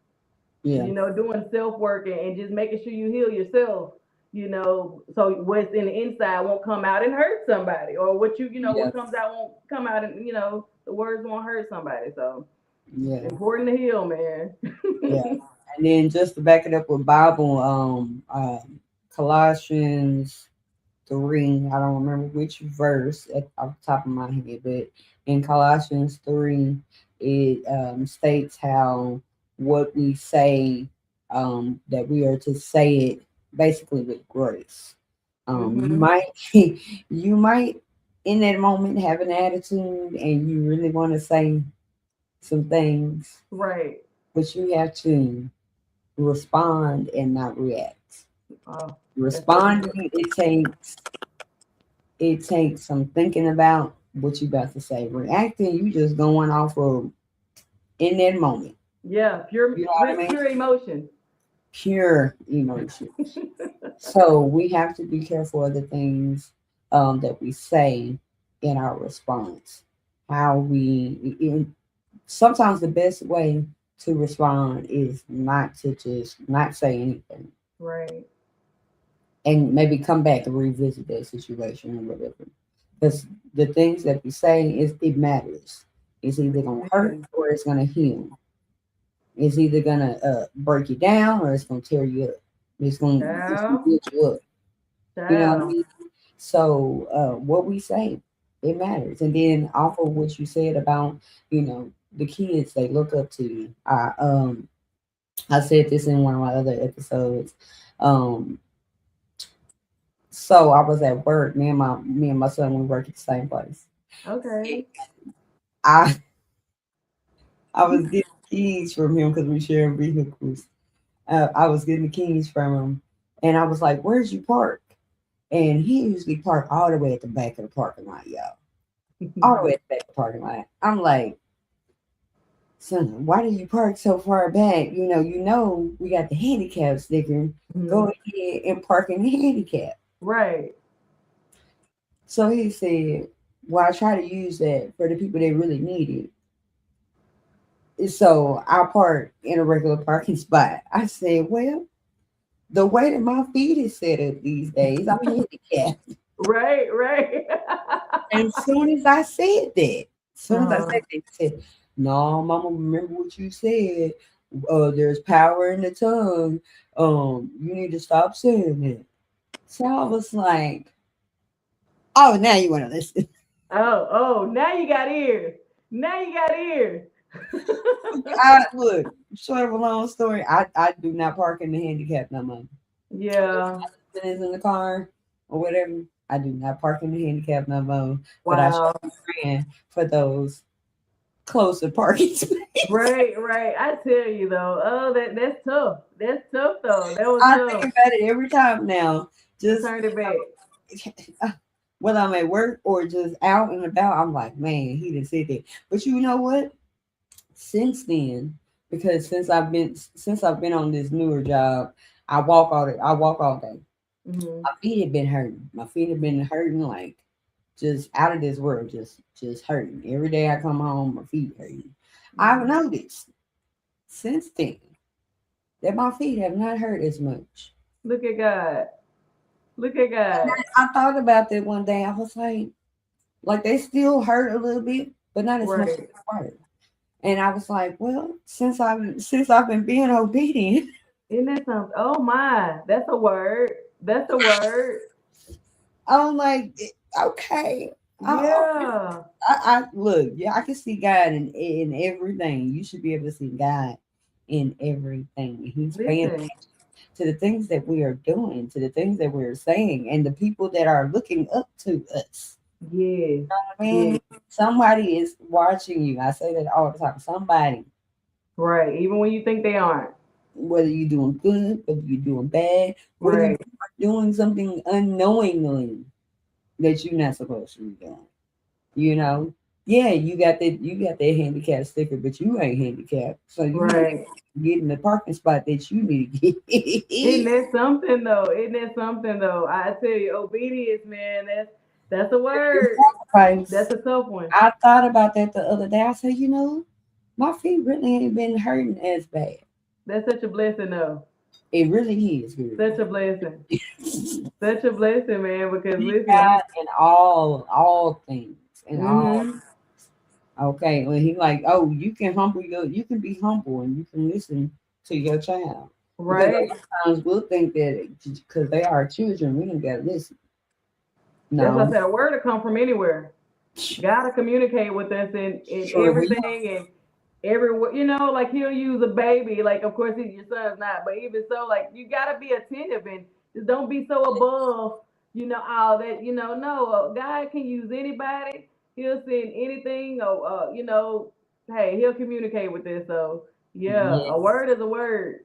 yeah, doing self-work and just making sure you heal yourself, so what's in the inside won't come out and hurt somebody, or yeah, what comes out won't come out and, the words won't hurt somebody. So yeah, important to heal, man. yeah. And then just to back it up with Bible, Colossians 3, I don't remember which verse off the top of my head, but in Colossians 3, it states how what we say, that we are to say it basically with grace. You Hmm. might you might in that moment have an attitude and you really want to say some things, Right. but you have to respond and not react. Oh, That's so Responding, true. it takes some thinking about what you about to say. Reacting, you just going off of in that moment. Yeah, pure You know what I mean? pure emotion. Pure emotion. So we have to be careful of the things that we say in our response. How sometimes the best way to respond is not to just not say anything Right. and maybe come back and revisit that situation or whatever. Because the things that we say is it matters. It's either gonna hurt Yeah. or it's gonna heal. It's either gonna break you down or it's gonna tear you up. It's gonna Ciao. build you up. You know what I Ciao. mean? So what we say, it matters. And then off of what you said about, the kids, they look up to you. I said this in one of my other episodes. Um so I was at work, me and my son, we work at the same place. Okay. I I was getting keys from him because we share vehicles. I was getting the keys from him and I was like, "Where's you park?" And he usually park all the way at the back of the parking lot, y'all. All the way at the back of the parking lot. I'm like, "Son, why do you park so far back? We got the handicap sticker. Go Mhm. ahead and park in the handicap." Right. So he said, "Well, I try to use that for the people that really need it. So I park in a regular parking spot." I said, "Well, the way that my feet is set up these days, I'm handicapped." Right, right. And as soon as I said that, Uh-huh. he said, "No, Mama, remember what you said. There's power in the tongue. You need to stop saying it." So I was like, "Oh, now you want to listen?" Oh, oh, now you got ears. Now you got ears. I look. Short of a long story, I do not park in the handicap no more. If Yeah. my husband is in the car or whatever, I do not park in the handicap no more. But I show Wow. my friend for those closer parking spaces. Right, right. I tell you though. Oh, that's tough. That's tough though. That was I tough. think about it every time now. I Just turned it back. whether I'm at work or just out and about, I'm like, man, he didn't say that. But you know what? Since then, because since I've been on this newer job, I walk all day. Hmm. My feet have been hurting. My feet have been hurting like just out of this world, just hurting. Every day I come home, my feet hurting. I've Hmm. noticed since then that my feet have not hurt as much. Look at God. Look at God. I thought about that one day. I was like they still hurt a little bit, but not as much as Right. they hurt. And I was like, well, since I've been being obedient, Isn't that something? Oh my. That's a word. That's a word. I'm like, okay. Okay. Yeah. I look, yeah, I can see God in everything. You should be able to see God in everything. He's paying Listen. attention to the things that we are doing, to the things that we're saying, and the people that are looking up to us. Yes. I mean, Yes. somebody is watching you. I say that all the time. Somebody, Right. Even when you think they aren't. whether you're doing good, whether you're doing bad, whether you Right. are doing something unknowingly that you're not supposed to be doing. You know, yeah, you got that handicap sticker, but you ain't handicapped, so you need Right. to get in the parking spot that you need to Isn't get. that something though? Isn't that something though? I tell you, obedience, man. That's a word. Sacrifice. That's a tough one. I thought about that the other day. I said, my feet really ain't been hurting as bad. That's such a blessing though. It really is, girl. Such a blessing. Such a blessing, man. Because Seek listen, God in all things, in all. mm-hmm. Okay, when he like, oh, you can be humble and you can listen to your child. Because a lot Right. of times we'll think that because they are children, we don't gotta listen. That's what I No, said. A word to come from anywhere. Gotta communicate with us in sure we everything and everywhere. Like he'll use a baby. Like of course your son's not, but even so, like you gotta be attentive and just don't be so above. All that. No, God can use anybody. He'll send anything. Or hey, he'll communicate with this. So yeah, yeah. a word is a word.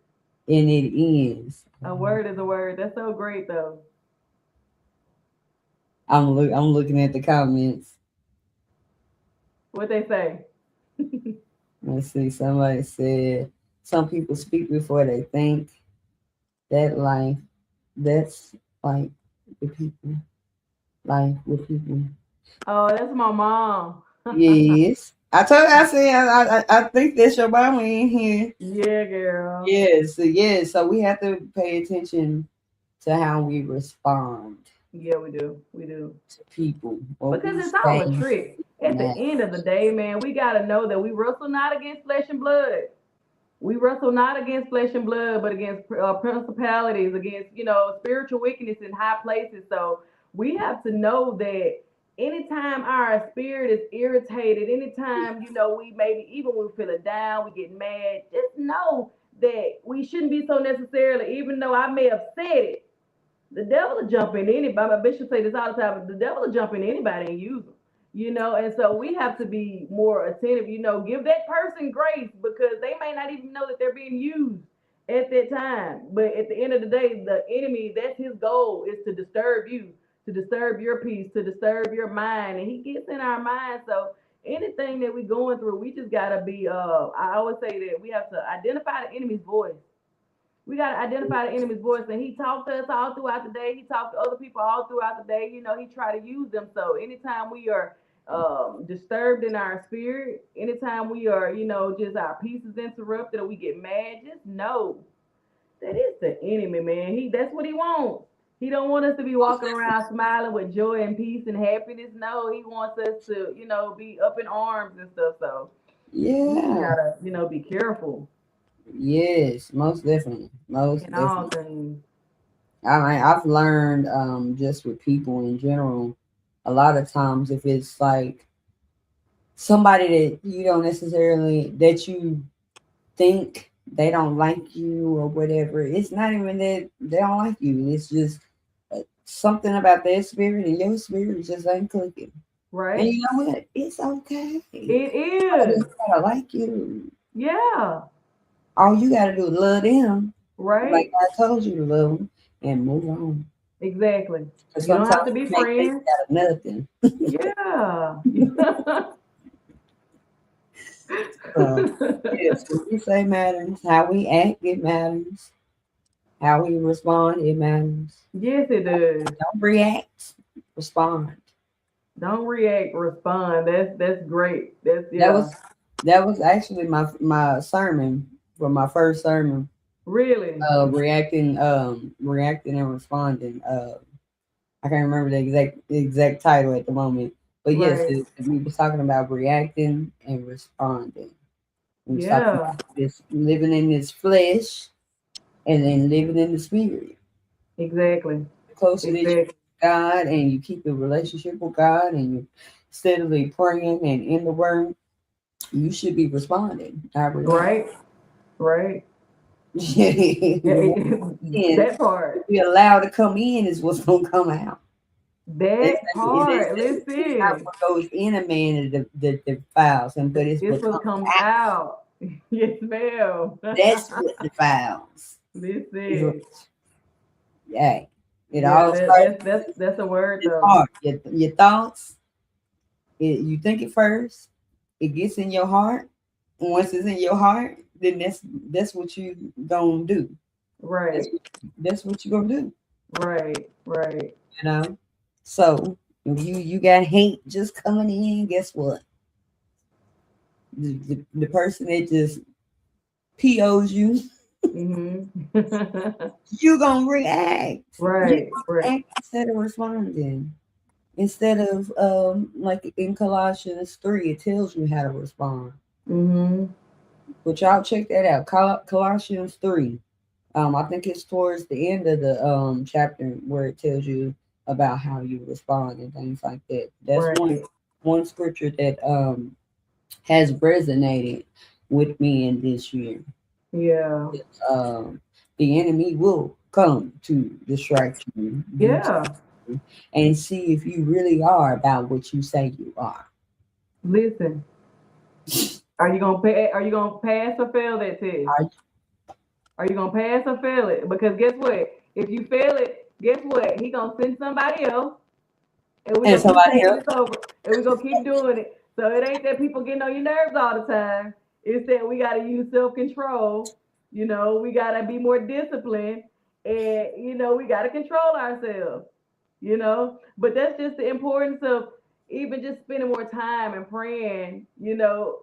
and it is. A word is a word. That's so great, though. I'm looking at the comments. What they say? Let's see. Somebody said some people speak before they think. That life, that's like the people. Life with people. Oh, that's my mom. Yes. I said I think that's your mama in here. Yeah, girl. Yes. So we have to pay attention to how we respond Yeah, we do. We do. to people. What Because we it's all a say trick. At the matters. end of the day, man, we got to know that we wrestle not against flesh and blood. We wrestle not against flesh and blood, but against principalities, against, spiritual wickedness in high places. So we have to know that anytime our spirit is irritated, anytime, we maybe, even when we're feeling down, we get mad, just know that we shouldn't be so necessarily, even though I may have said it, the devil will jump in anybody. My bishop say this all the time. The devil will jump in anybody and use them. And so we have to be more attentive. Give that person grace because they may not even know that they're being used at that time. But at the end of the day, the enemy, that's his goal, is to disturb you, to disturb your peace, to disturb your mind, and he gets in our mind. So anything that we're going through, we just gotta be. I always say that we have to identify the enemy's voice. We got to identify the enemy's voice, and he talked to us all throughout the day. He talked to other people all throughout the day. He tried to use them. So anytime we are disturbed in our spirit, anytime we are, just our peace is interrupted or we get mad, just know that it's the enemy, man. That's what he wants. He don't want us to be walking around smiling with joy and peace and happiness. No, he wants us to, be up in arms and stuff. So we just Yeah. gotta, be careful Yes, most definitely. Most in all definitely. things. I've learned just with people in general, a lot of times if it's like somebody that you don't necessarily that you think they don't like you or whatever, it's not even that they don't like you. It's just something about their spirit and your spirit just ain't clicking. And Right? you know what? It's okay. It I is. just gotta like you. Yeah. All you gotta do is love them, like Right? I told you to love them, and move on. Exactly. Because You don't have sometimes to be we make things friends. out of nothing. Yeah. So, yes, what we say matters. How we act, it matters. How we respond, it matters. Yes, it does. Don't react, respond. Don't react, respond. That's great. That's That yeah. was that was actually my sermon for my first sermon. Really. Reacting and responding. I can't remember the exact title at the moment. But yes, Right. we was talking about reacting and responding. We was talking Yeah. about this living in this flesh and then living in the spirit. Exactly. The closer that you Exactly. God and you keep a relationship with God and you steadily praying and in the word, you should be responding. I react. Right. Right. Yeah, You want in that to part. be allowed to come in is what's gonna come out. They That say part. it's not Listen. what goes in a man that defiles him, but it's It's what what comes comes out. out. Yes, ma'am. That's what defiles. Is what, Listen. yeah. It Yeah, all starts that's a word in though. heart. Your thoughts, you think it first, it gets in your heart. And once it's in your heart, then that's what you gonna do. That's Right. that's what you gonna do. Right. Right. You know. So if you got hate just coming in, guess what? The person that just POs you, Mhm. you gonna react. You Right. Right. gonna act instead of responding. Instead of like in Colossians 3, it tells you how to respond. Mhm. But y'all check that out. Colossians 3. I think it's towards the end of the chapter where it tells you about how you respond and things like that. That's Right. one scripture that has resonated with me in this year. Yeah. Um, the enemy will come to distract you, Yeah. and see if you really are about what you say you are. Listen. Are you gonna pay? Are you gonna pass or fail that test? Are Are you gonna pass or fail it? Because guess what? If you fail it, guess what? He gonna send somebody else, and we And gonna keep somebody taking else. this over, and we gonna keep doing it. So it ain't that people getting on your nerves all the time. It's that we gotta use self control. You know, we gotta be more disciplined, and we gotta control ourselves. But that's just the importance of even just spending more time and praying, to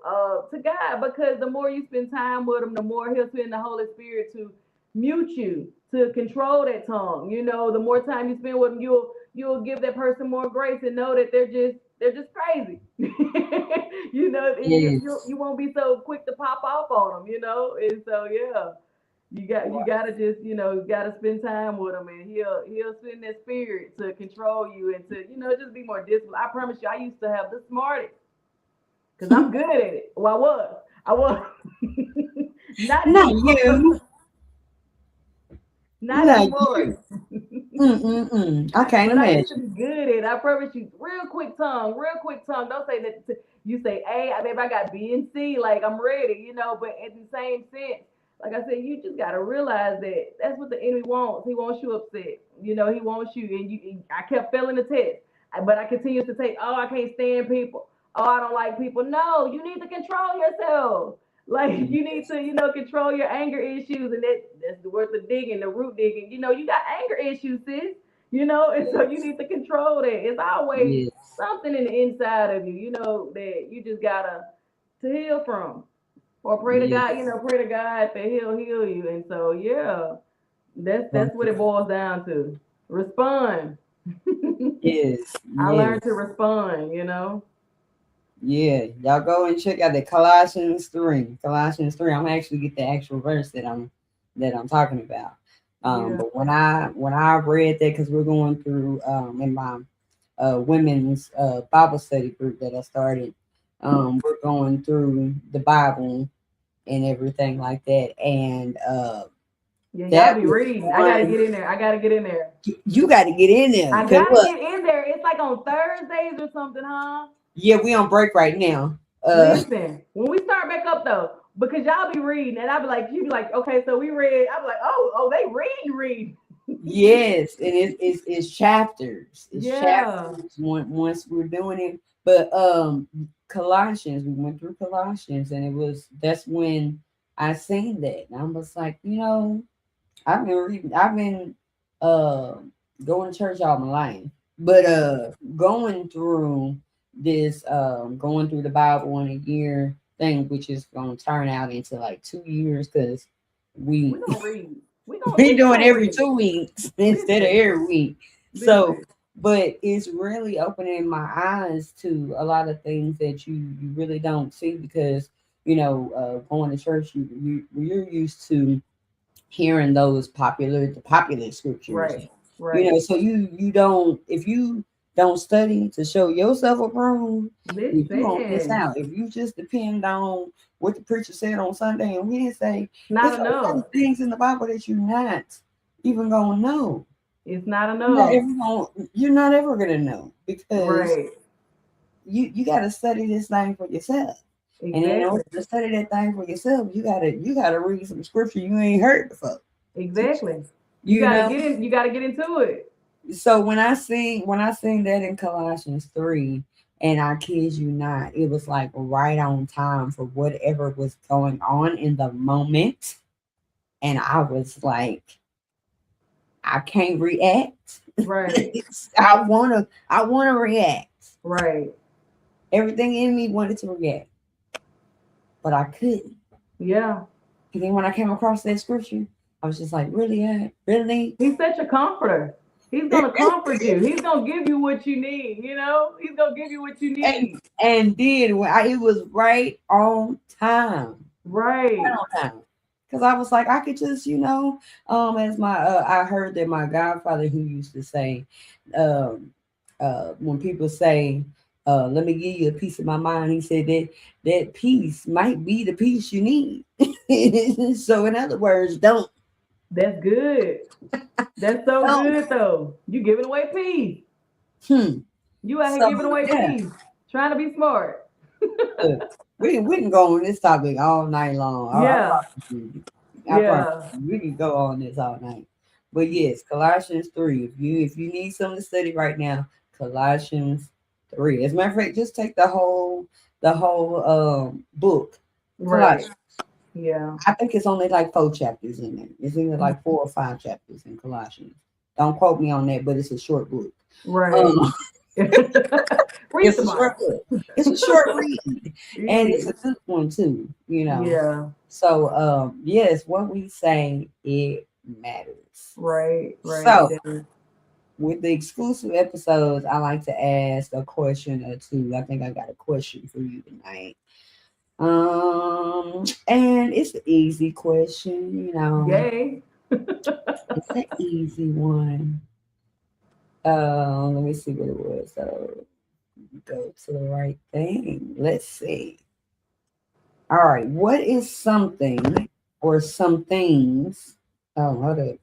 God, because the more you spend time with him, the more he'll send the Holy Spirit to mute you, to control that tongue. The more time you spend with him, you'll give that person more grace and know that they're just crazy. And you Yes. won't be so quick to pop off on them, and so yeah. You gotta just gotta spend time with him, and he'll send that spirit to control you and to just be more disciplined. I promise you, I used to have the smartest because I'm good at it. Well, I was not Not anymore. you. Not Not anymore. you. I can't But I used to imagine. be good at it. I promise you, real quick tongue, real quick tongue. Don't say that. You say A, babe, I got B and C, like I'm ready, But in the same sense, like I said, you just gotta realize that that's what the enemy wants. He wants you upset. He wants you, and I kept failing the test, but I continued to take. Oh, I can't stand people. Oh, I don't like people. No, you need to control yourself. Like you need to, control your anger issues, and that's the worth of digging, the root digging. You got anger issues, sis. And so you need to control that. It's always Yes. something in the inside of you, that you just gotta to heal from. Or pray to God, Yes. pray to God that He'll heal you. And so yeah, that's what it Okay. boils down to. Respond. Yes. I learned Yes. to respond. Yeah. Y'all go and check out the Colossians 3. Colossians 3. I'm gonna actually get the actual verse that I'm talking about. Yeah. But when I read that, because we're going through in my women's Bible study group that I started, we're going through the Bible and everything like that. And Yeah, y'all that be was reading. I gotta one. get in there. I gotta get in there. You got to get in there I because gotta look, get in there. It's like on Thursdays or something, huh? yeah, we on break right now. Listen, when we start back up though, because y'all be reading, and I'll be like, you be like, okay, so we read. I'm like, oh, they read. Yes, and it's chapters. It's Yeah. chapters once we're doing it. But Colossians, we went through Colossians, and that's when I seen that. And I was like, I've been reading, I've been uh going to church all my life. But going through this going through the Bible in a year thing, which is gonna turn out into like 2 years because we We gonna read. we We doing gonna every read. 2 weeks instead of Listen, every week. So, listen. but it's really opening my eyes to a lot of things that you really don't see because going to church you're used to hearing the popular scriptures. Right, right. So you don't if you don't study to show yourself approved, if you won't miss Listen, out. If you just depend on what the preacher said on Sunday and Wednesday, not it's a lot enough. of things in the Bible that you're not even gonna know. It's not You're not enough. ever gonna know because Right. you gotta study this thing for yourself. And in Exactly. order to study that thing for yourself, you gotta read some scripture you ain't heard before. Exactly. You You gotta know, get in. You gotta get into it. so when I seen that in Colossians 3, and I kid you not, it was like right on time for whatever was going on in the moment. And I was like, I can't react. Right. I wanna react. Right. Everything in me wanted to react, but I couldn't. Yeah. And then when I came across that scripture, I was just like, really, really? He's such a comforter. He's gonna comfort you. He's gonna give you what you need. He's gonna give you what you and need. and then it was right on time. Right Right. on time. Because I was like, I could just, as my I heard that my godfather who used to say, um, when people say, let me give you a piece of my mind, he said that piece might be the piece you need. So in other words, don't. That's good. That's so Don't. good though. You giving away peace. Hmm. You out here So giving away yeah. peace. Trying to be smart. Look, we can go on this topic all night long. I Yeah. promise you. I promise Yeah. you, we can go on this all night. But yes, Colossians 3. If you need something to study right now, Colossians 3. As a matter of fact, just take the whole book. Right. Colossians. Yeah. I think it's only like 4 chapters in there. It's either like 4 or 5 chapters in Colossians. Don't quote me on that, but it's a short book. Right. Um, Read it's the a short Bible. book. It's a short read, and it's a It is. good one too. Yeah. So yes, what we say it matters. Right. Right. So It does. with the exclusive episodes, I like to ask a question or two. I think I got a question for you tonight. And it's an easy question. Yay. It's an easy one. Let me see what it was. So go to the right thing. Let's see. All right. What is something or some things? Oh, hold up.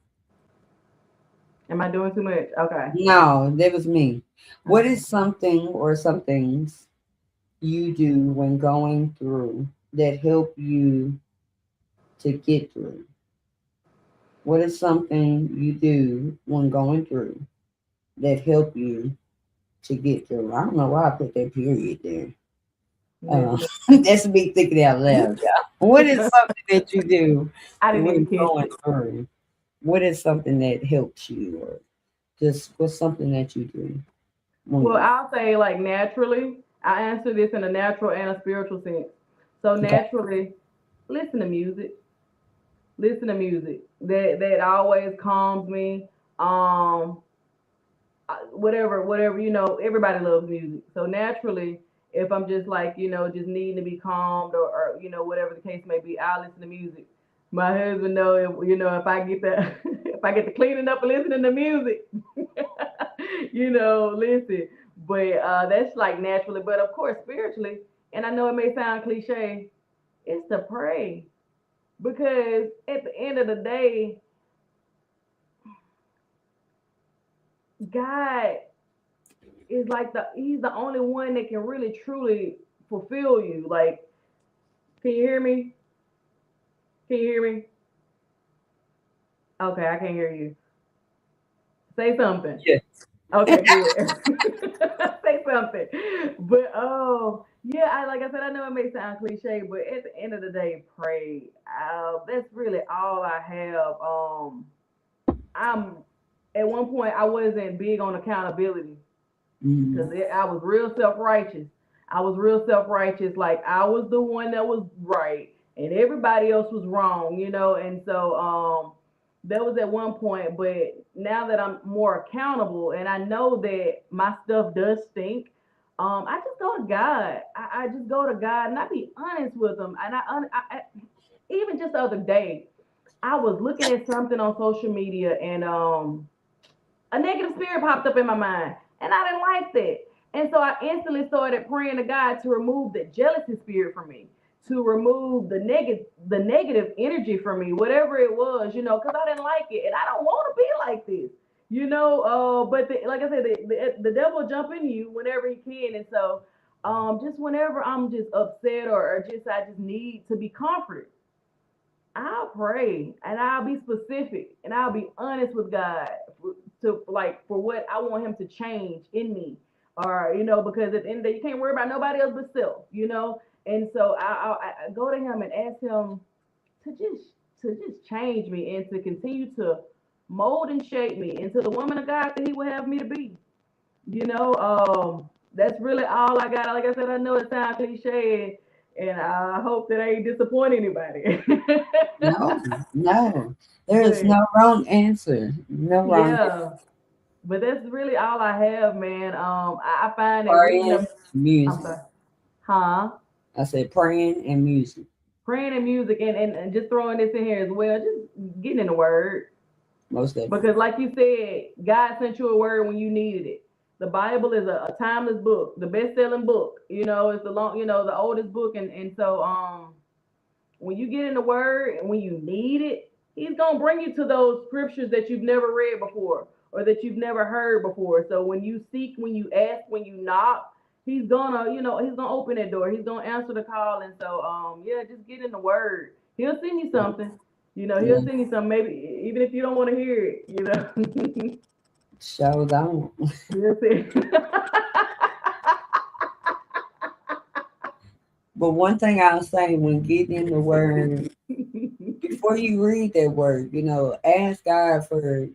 Am I doing too much? Okay. No, that was me. What Okay. is something or some things you do when going through that help you to get through? What is something you do when going through that help you to get through? I don't know why I put that period there. Uh, Listen. that's me thinking out loud, y'all. What is something that you do I didn't even when catch going it. through? What is something that helps you, or just what's something that you do when Well, going? I'll say like naturally. I answer this in a natural and a spiritual sense. So Okay. naturally, listen to music. Listen to music. That always calms me. Um, whatever, everybody loves music. So naturally, if I'm just like, just needing to be calmed or whatever the case may be, I'll listen to music. My husband know if I get the if I get the cleaning up and listening to music, listen. But that's like naturally. But of course, spiritually, and I know it may sound cliche, it's to pray. Because at the end of the day, God is like he's the only one that can really truly fulfill you. Like, can you hear me? Can you hear me? Okay, I can't hear you. Say something. Yeah. Okay, good. Say something. But yeah, like I said, I know it may sound cliche, but at the end of the day, pray. That's really all I have. I'm at one point I wasn't big on accountability because Mhm. I was real self righteous. I was real self righteous. Like I was the one that was right and everybody else was wrong. And so that was at one point. But now that I'm more accountable and I know that my stuff does stink, I just go to God. I just go to God and I be honest with Him. And even just the other day, I was looking at something on social media and a negative spirit popped up in my mind, and I didn't like that. And so I instantly started praying to God to remove the jealousy spirit from me, to remove the negative energy from me, whatever it was, because I didn't like it, and I don't want to be like this. But like I said, the devil jump in you whenever he can, and so just whenever I'm just upset or just I just need to be comforted, I'll pray and I'll be specific and I'll be honest with God for what I want Him to change in me, or because at the end of the day you can't worry about nobody else but self. And so I go to Him and ask Him to just change me and to continue to mold and shape me into the woman of God that He would have me to be. That's really all I got. Like I said, I know it sounds cliche, and I hope that I ain't disappoint anybody. No, no. There is But no wrong answer. No wrong answer. yeah, but that's really all I have, man. I find that reading Praying, them. I'm music. sorry, huh? I said praying and music. Praying and music, and just throwing this in here as well. Just getting in the word. Most definitely. Because, like you said, God sent you a word when you needed it. The Bible is a timeless book, the best-selling book. It's the oldest book, and so when you get in the Word and when you need it, He's gonna bring you to those scriptures that you've never read before or that you've never heard before. So when you seek, when you ask, when you knock, He's gonna open that door. He's gonna answer the call, and so yeah, just get in the Word. He'll send you something. He'll send you some, maybe even if you don't want to hear it. Show don't. He'll send. But one thing I'll say when getting in the word, before you read that word, ask God for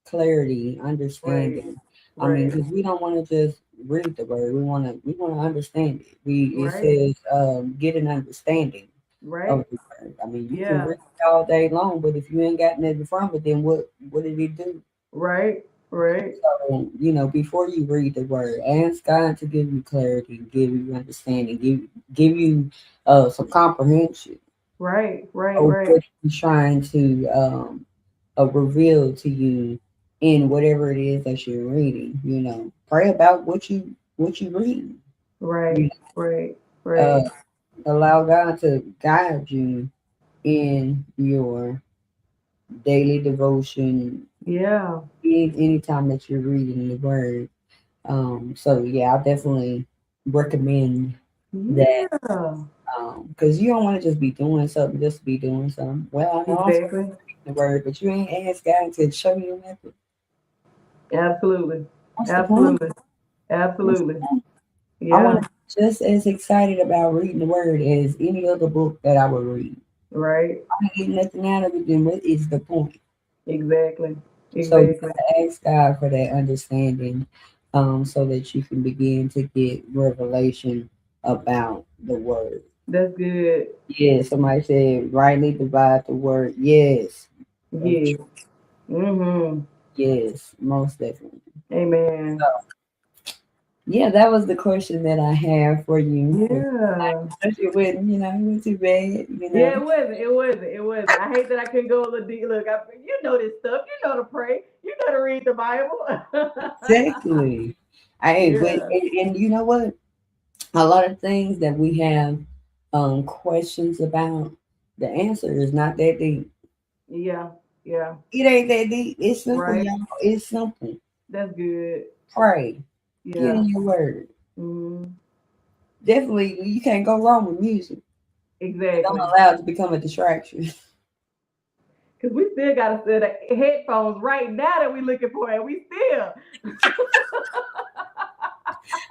clarity, Right, understanding. I mean, right, because we don't want to just read the word. We want to understand it. It right, says get an understanding of right. the word. I mean, you can Yeah, read it all day long, but if you ain't got nothing from it, then what did it do? right, right, So, before you read the word, ask God to give you clarity, give you understanding, give you some comprehension right, right, of right, what He's trying to reveal to you in whatever it is that you're reading. Pray about what you read. You right, right, uh, right. allow God to guide you in your daily devotion, Yeah, anytime that you're reading the word. So yeah, I definitely recommend that yeah. because you don't want to just be doing something just to be doing something. Well, I know I'm supposed Exactly. to read the word, but you ain't asked God to show you nothing. Absolutely. What's the point? Absolutely. What's the Absolutely. point? I want Yeah. to be just as excited about reading the word as any other book that I would read. Right. I ain't getting nothing out of it, then what is the point? Exactly. So you Exactly. gotta ask God for that understanding, so that you can begin to get revelation about the word. That's good. Yeah, somebody said rightly divide the word. Yes, of Yes. Mm-hmm. yes, most definitely. Amen. Yeah, that was the question that I have for you. Yeah. It wasn't too bad. Yeah, it wasn't. It wasn't. It wasn't. I hate that I couldn't go a little deep. Look, you know this stuff. You know to pray. You know to read the Bible. Exactly. But Yeah. and you know what? A lot of things that we have questions about, the answer is not that deep. Yeah. Yeah. It ain't that deep. It's simple, Right. y'all. It's simple. That's good. Pray. Get Yeah. in your word. Mm, Definitely, you can't go wrong with music. Don't exactly. allow it to become a distraction. Cause we still got a set of headphones right now that we looking for, and we still,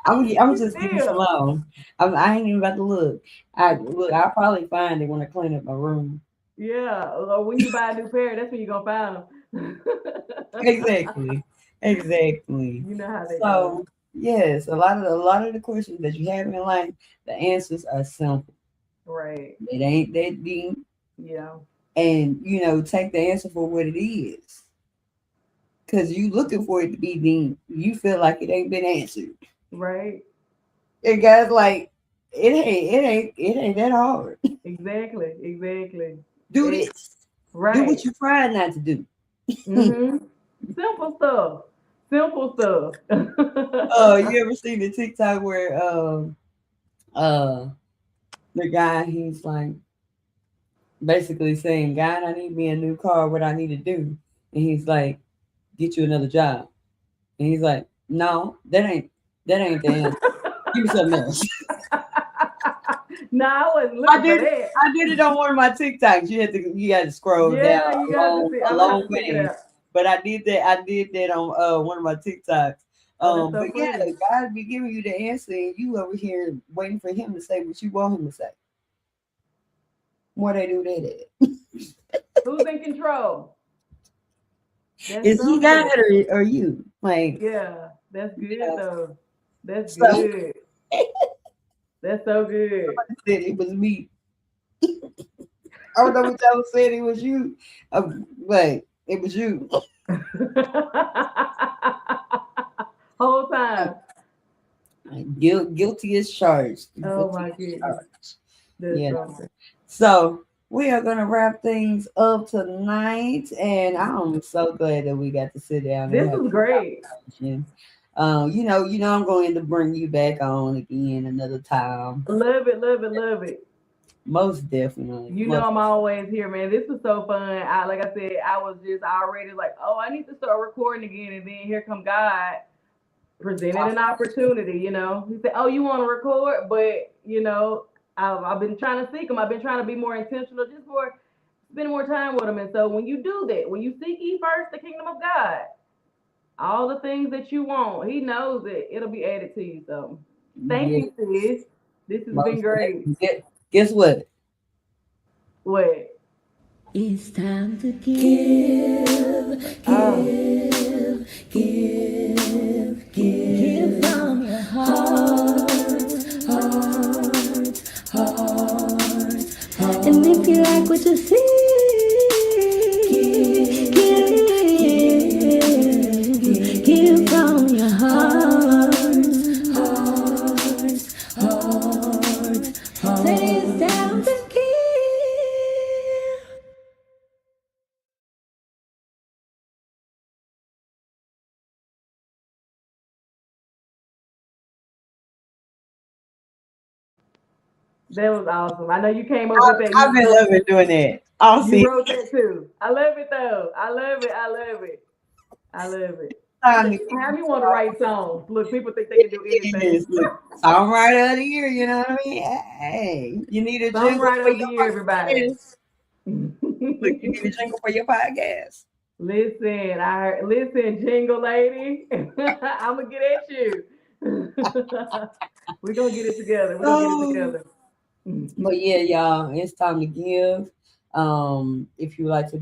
I'm we just leave this still, alone. I ain't even about to look. I'll probably find it when I clean up my room. yeah. Or when you buy a new pair, that's when you're gonna find them. Exactly. Exactly. You know how they go. So yes, a lot of the questions that you have in life, the answers are simple. Right. It ain't that deep. Yeah. And take the answer for what it is. Cause you looking for it to be deep. You feel like it ain't been answered. Right. And guys like it ain't that hard. Exactly. Exactly. Do It, this. Do what right. you trying not to do. Mhm. Simple stuff. Simple stuff. You ever seen the TikTok where uh the guy, he's like basically saying, God, I need me a new car, what I need to do. And he's like, get you another job. And he's like, no, that ain't the answer. Give me something else. No, I wasn't I looking for did that. I did it on one of my TikToks. You had to scroll down Yeah, you a got to long see. a I'm gonna have long to check it way. out. But I did that on one of my TikToks. Oh, that's But so yeah, funny. God be giving you the answer and you over here waiting for him to say what you want him to say. More they do that. Who's in control? That's Is he God something. or you? Like, Yeah, that's good though. That's so good. That's so good. said it was me. I don't know what y'all said it was you. But it was you. Whole time. Guilty as charged. Oh Guilty my as goodness. charged. That's You know. something. So we are gonna wrap things up tonight, and I'm so glad that we got to sit down and This have was this great. conversation. I'm going to bring you back on again another time. Love it, love it, love it. Most definitely. You know Most I'm always here, man. This was so fun. Like I said, I was just already like, oh, I need to start recording again, and then here come God presented an opportunity. He said, oh, you want to record, but I've been trying to seek him. I've been trying to be more intentional, just for spending more time with him. And so when you do that, when you seek ye first the kingdom of God, all the things that you want, he knows it. It'll be added to you. So thank Yeah, you, sis. This has been most great. definitely. Guess what? What? It's time to give, Oh, give from your heart, heart. And if you like what you see, give from your heart, heart. Say it's time to give. that was awesome. I know you came up with that. I've been loving doing that. I'll You see. wrote that too. I love it though. I love it. I love it. I love it. Time to Have me want to write songs. Look, people think they can do anything. Look, songwriter of the year, you know what I mean? Hey, you need a jingle Songwriter for of the your year, everybody. podcast. Look, you need a jingle for your podcast. Listen, listen, jingle lady. I'm gonna get at you. We're gonna get it together. We're gonna get it Oh, together. but yeah, y'all, it's time to give. If you like to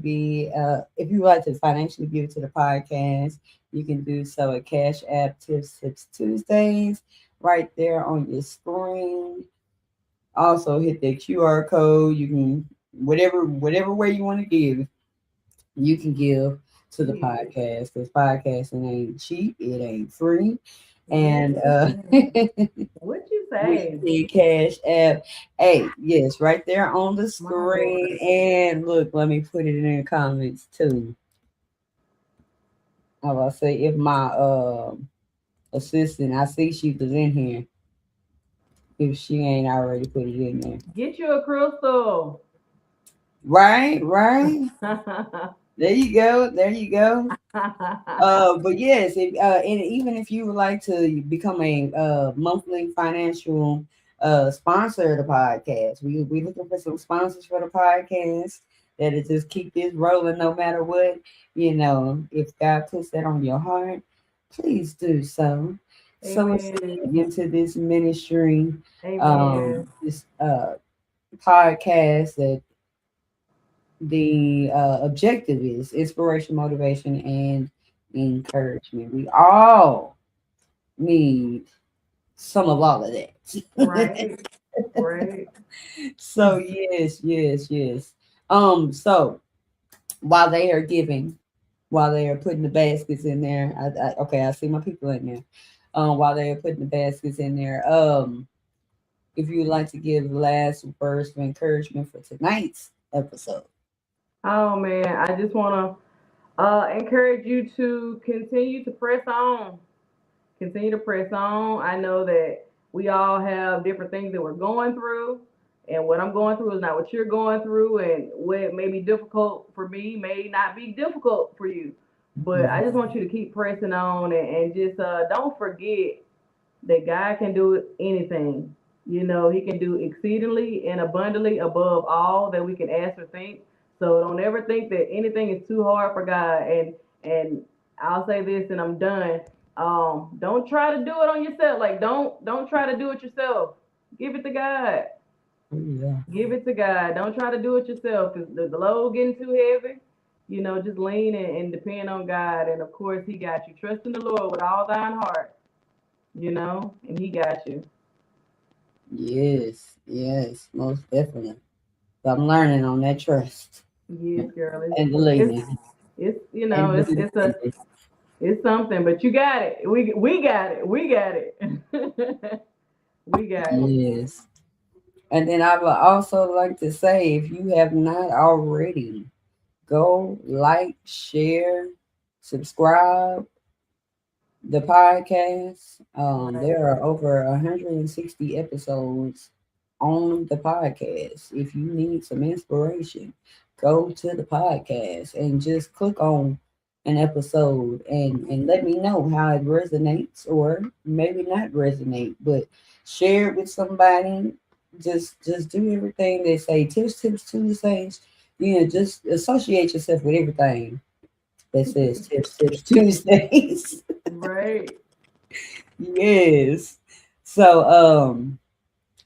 if you like to financially give to the podcast, you can do so at Cash App Tips Tuesdays right there on your screen. Also hit the QR code. You can whatever way you want to give, you can give to the Yeah. podcast because podcasting ain't cheap, it ain't free. And Listen. What you we say? see Cash App. Hey, yes, right there on the My screen. Lord. And look, let me put it in the comments too. I will say if my assistant, I see she was in here. If she ain't already put it in there. Get you a crystal. Right. There you go. There you go. But yes, and even if you would like to become a monthly financial sponsor of the podcast, we looking for some sponsors for the podcast that'll just keep this rolling no matter what. You know, if God puts that on your heart, please do so. So it's Amen. into this ministry, Amen. this podcast that the objective is inspiration, motivation, and encouragement. We all need some of all of that. Right. Right. So yes. So while they are giving, while they are putting the baskets in there, okay, I see my people in there. While they are putting the baskets in there, if you'd like to give last words of encouragement for tonight's episode. Oh man, I just want to encourage you to continue to press on. Continue to press on. I know that we all have different things that we're going through, and what I'm going through is not what you're going through, and what may be difficult for me may not be difficult for you. But I just want you to keep pressing on, and just don't forget that God can do anything. You know, He can do exceedingly and abundantly above all that we can ask or think. So don't ever think that anything is too hard for God. And I'll say this, and I'm done. Don't try to do it on yourself. Like don't try to do it yourself. Give it to God. Yeah. Give it to God. Don't try to do it yourself because the load getting too heavy. You know, just lean and depend on God. And of course, He got you. Trust in the Lord with all thine heart. You know, and He got you. Yes, most definitely. So I'm learning on that trust Yes, girl. and It's believing it's you know and believing. it's something, but you got it. We got it. We got it. We got it. Yes. And then I would also like to say, if you have not already, go like, share, subscribe the podcast. Right. There are over 160 episodes on the podcast. If you need some inspiration, go to the podcast and just click on an episode and let me know how it resonates or maybe not resonate, but share it with somebody. Just do everything they say. Tips Tuesdays just associate yourself with everything that says Tips Tuesdays. Right. Yes. So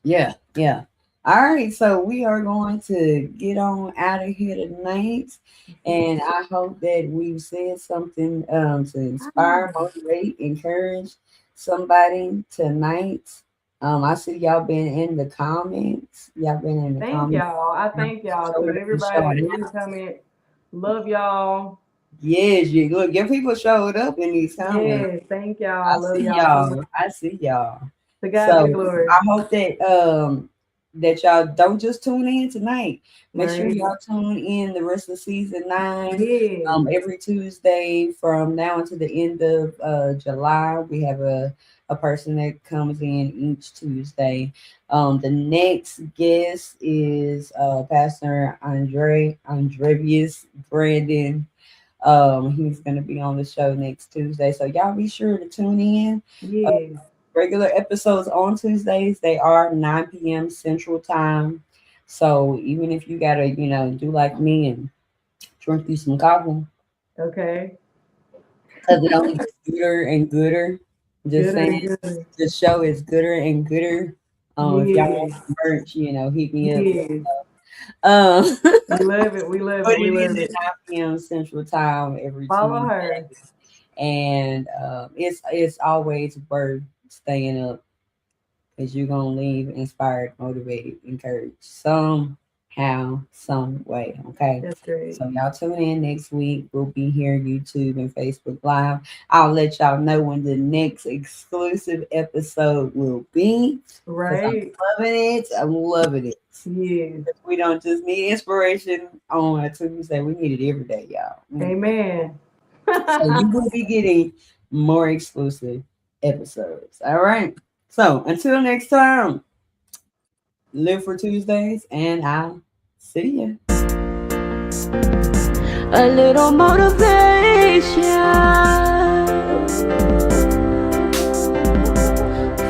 yeah. All right, so we are going to get on out of here tonight, and I hope that we've said something to inspire, motivate, encourage somebody tonight. I see y'all been in the comments. Y'all been in the Thank comments. y'all. I thank y'all Show to it up and everybody show that it leave out. comment. Love y'all. Yes, you look. Your people showed up in these comments. Yes, thank I y'all. Love see y'all so much. y'all. I see y'all. To God be the So glory. I hope that y'all don't just tune in tonight. Make sure Right. y'all tune in the rest of season 9. Yes. Every Tuesday from now until the end of July, we have a person that comes in each Tuesday. The next guest is Pastor Andrevius Brandon. He's going to be on the show next Tuesday, so y'all be sure to tune in. Yes. Regular episodes on Tuesdays, they are 9 p.m. Central Time. So even if you gotta, do like me and drink you some coffee, Okay. because it only gets gooder and gooder. Just Gooder and saying, gooder. the show is gooder and gooder. If y'all want Yes. some merch, hit me up. Yes. Um, We love it. We love but it. it We is love at it. 9 p.m. Central Time every Follow Tuesday, her. and it's always worth staying up because you're gonna leave inspired, motivated, encouraged somehow, some way. Okay. That's great. So y'all tune in next week. We'll be here YouTube and Facebook Live. I'll let y'all know when the next exclusive episode will be. Because I'm Right. loving it. I'm loving it. Yes. We don't just need inspiration on a Tuesday. We need it every day, y'all. Amen. So you will be getting more exclusive episodes. All right. So until next time, live for Tuesdays, and I'll see you. A little motivation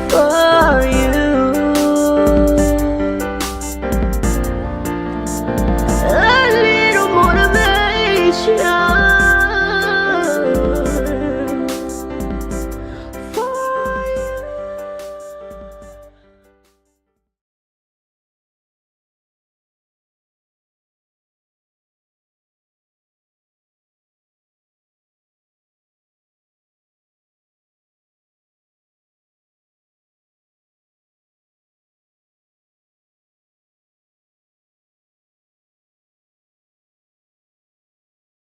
for you.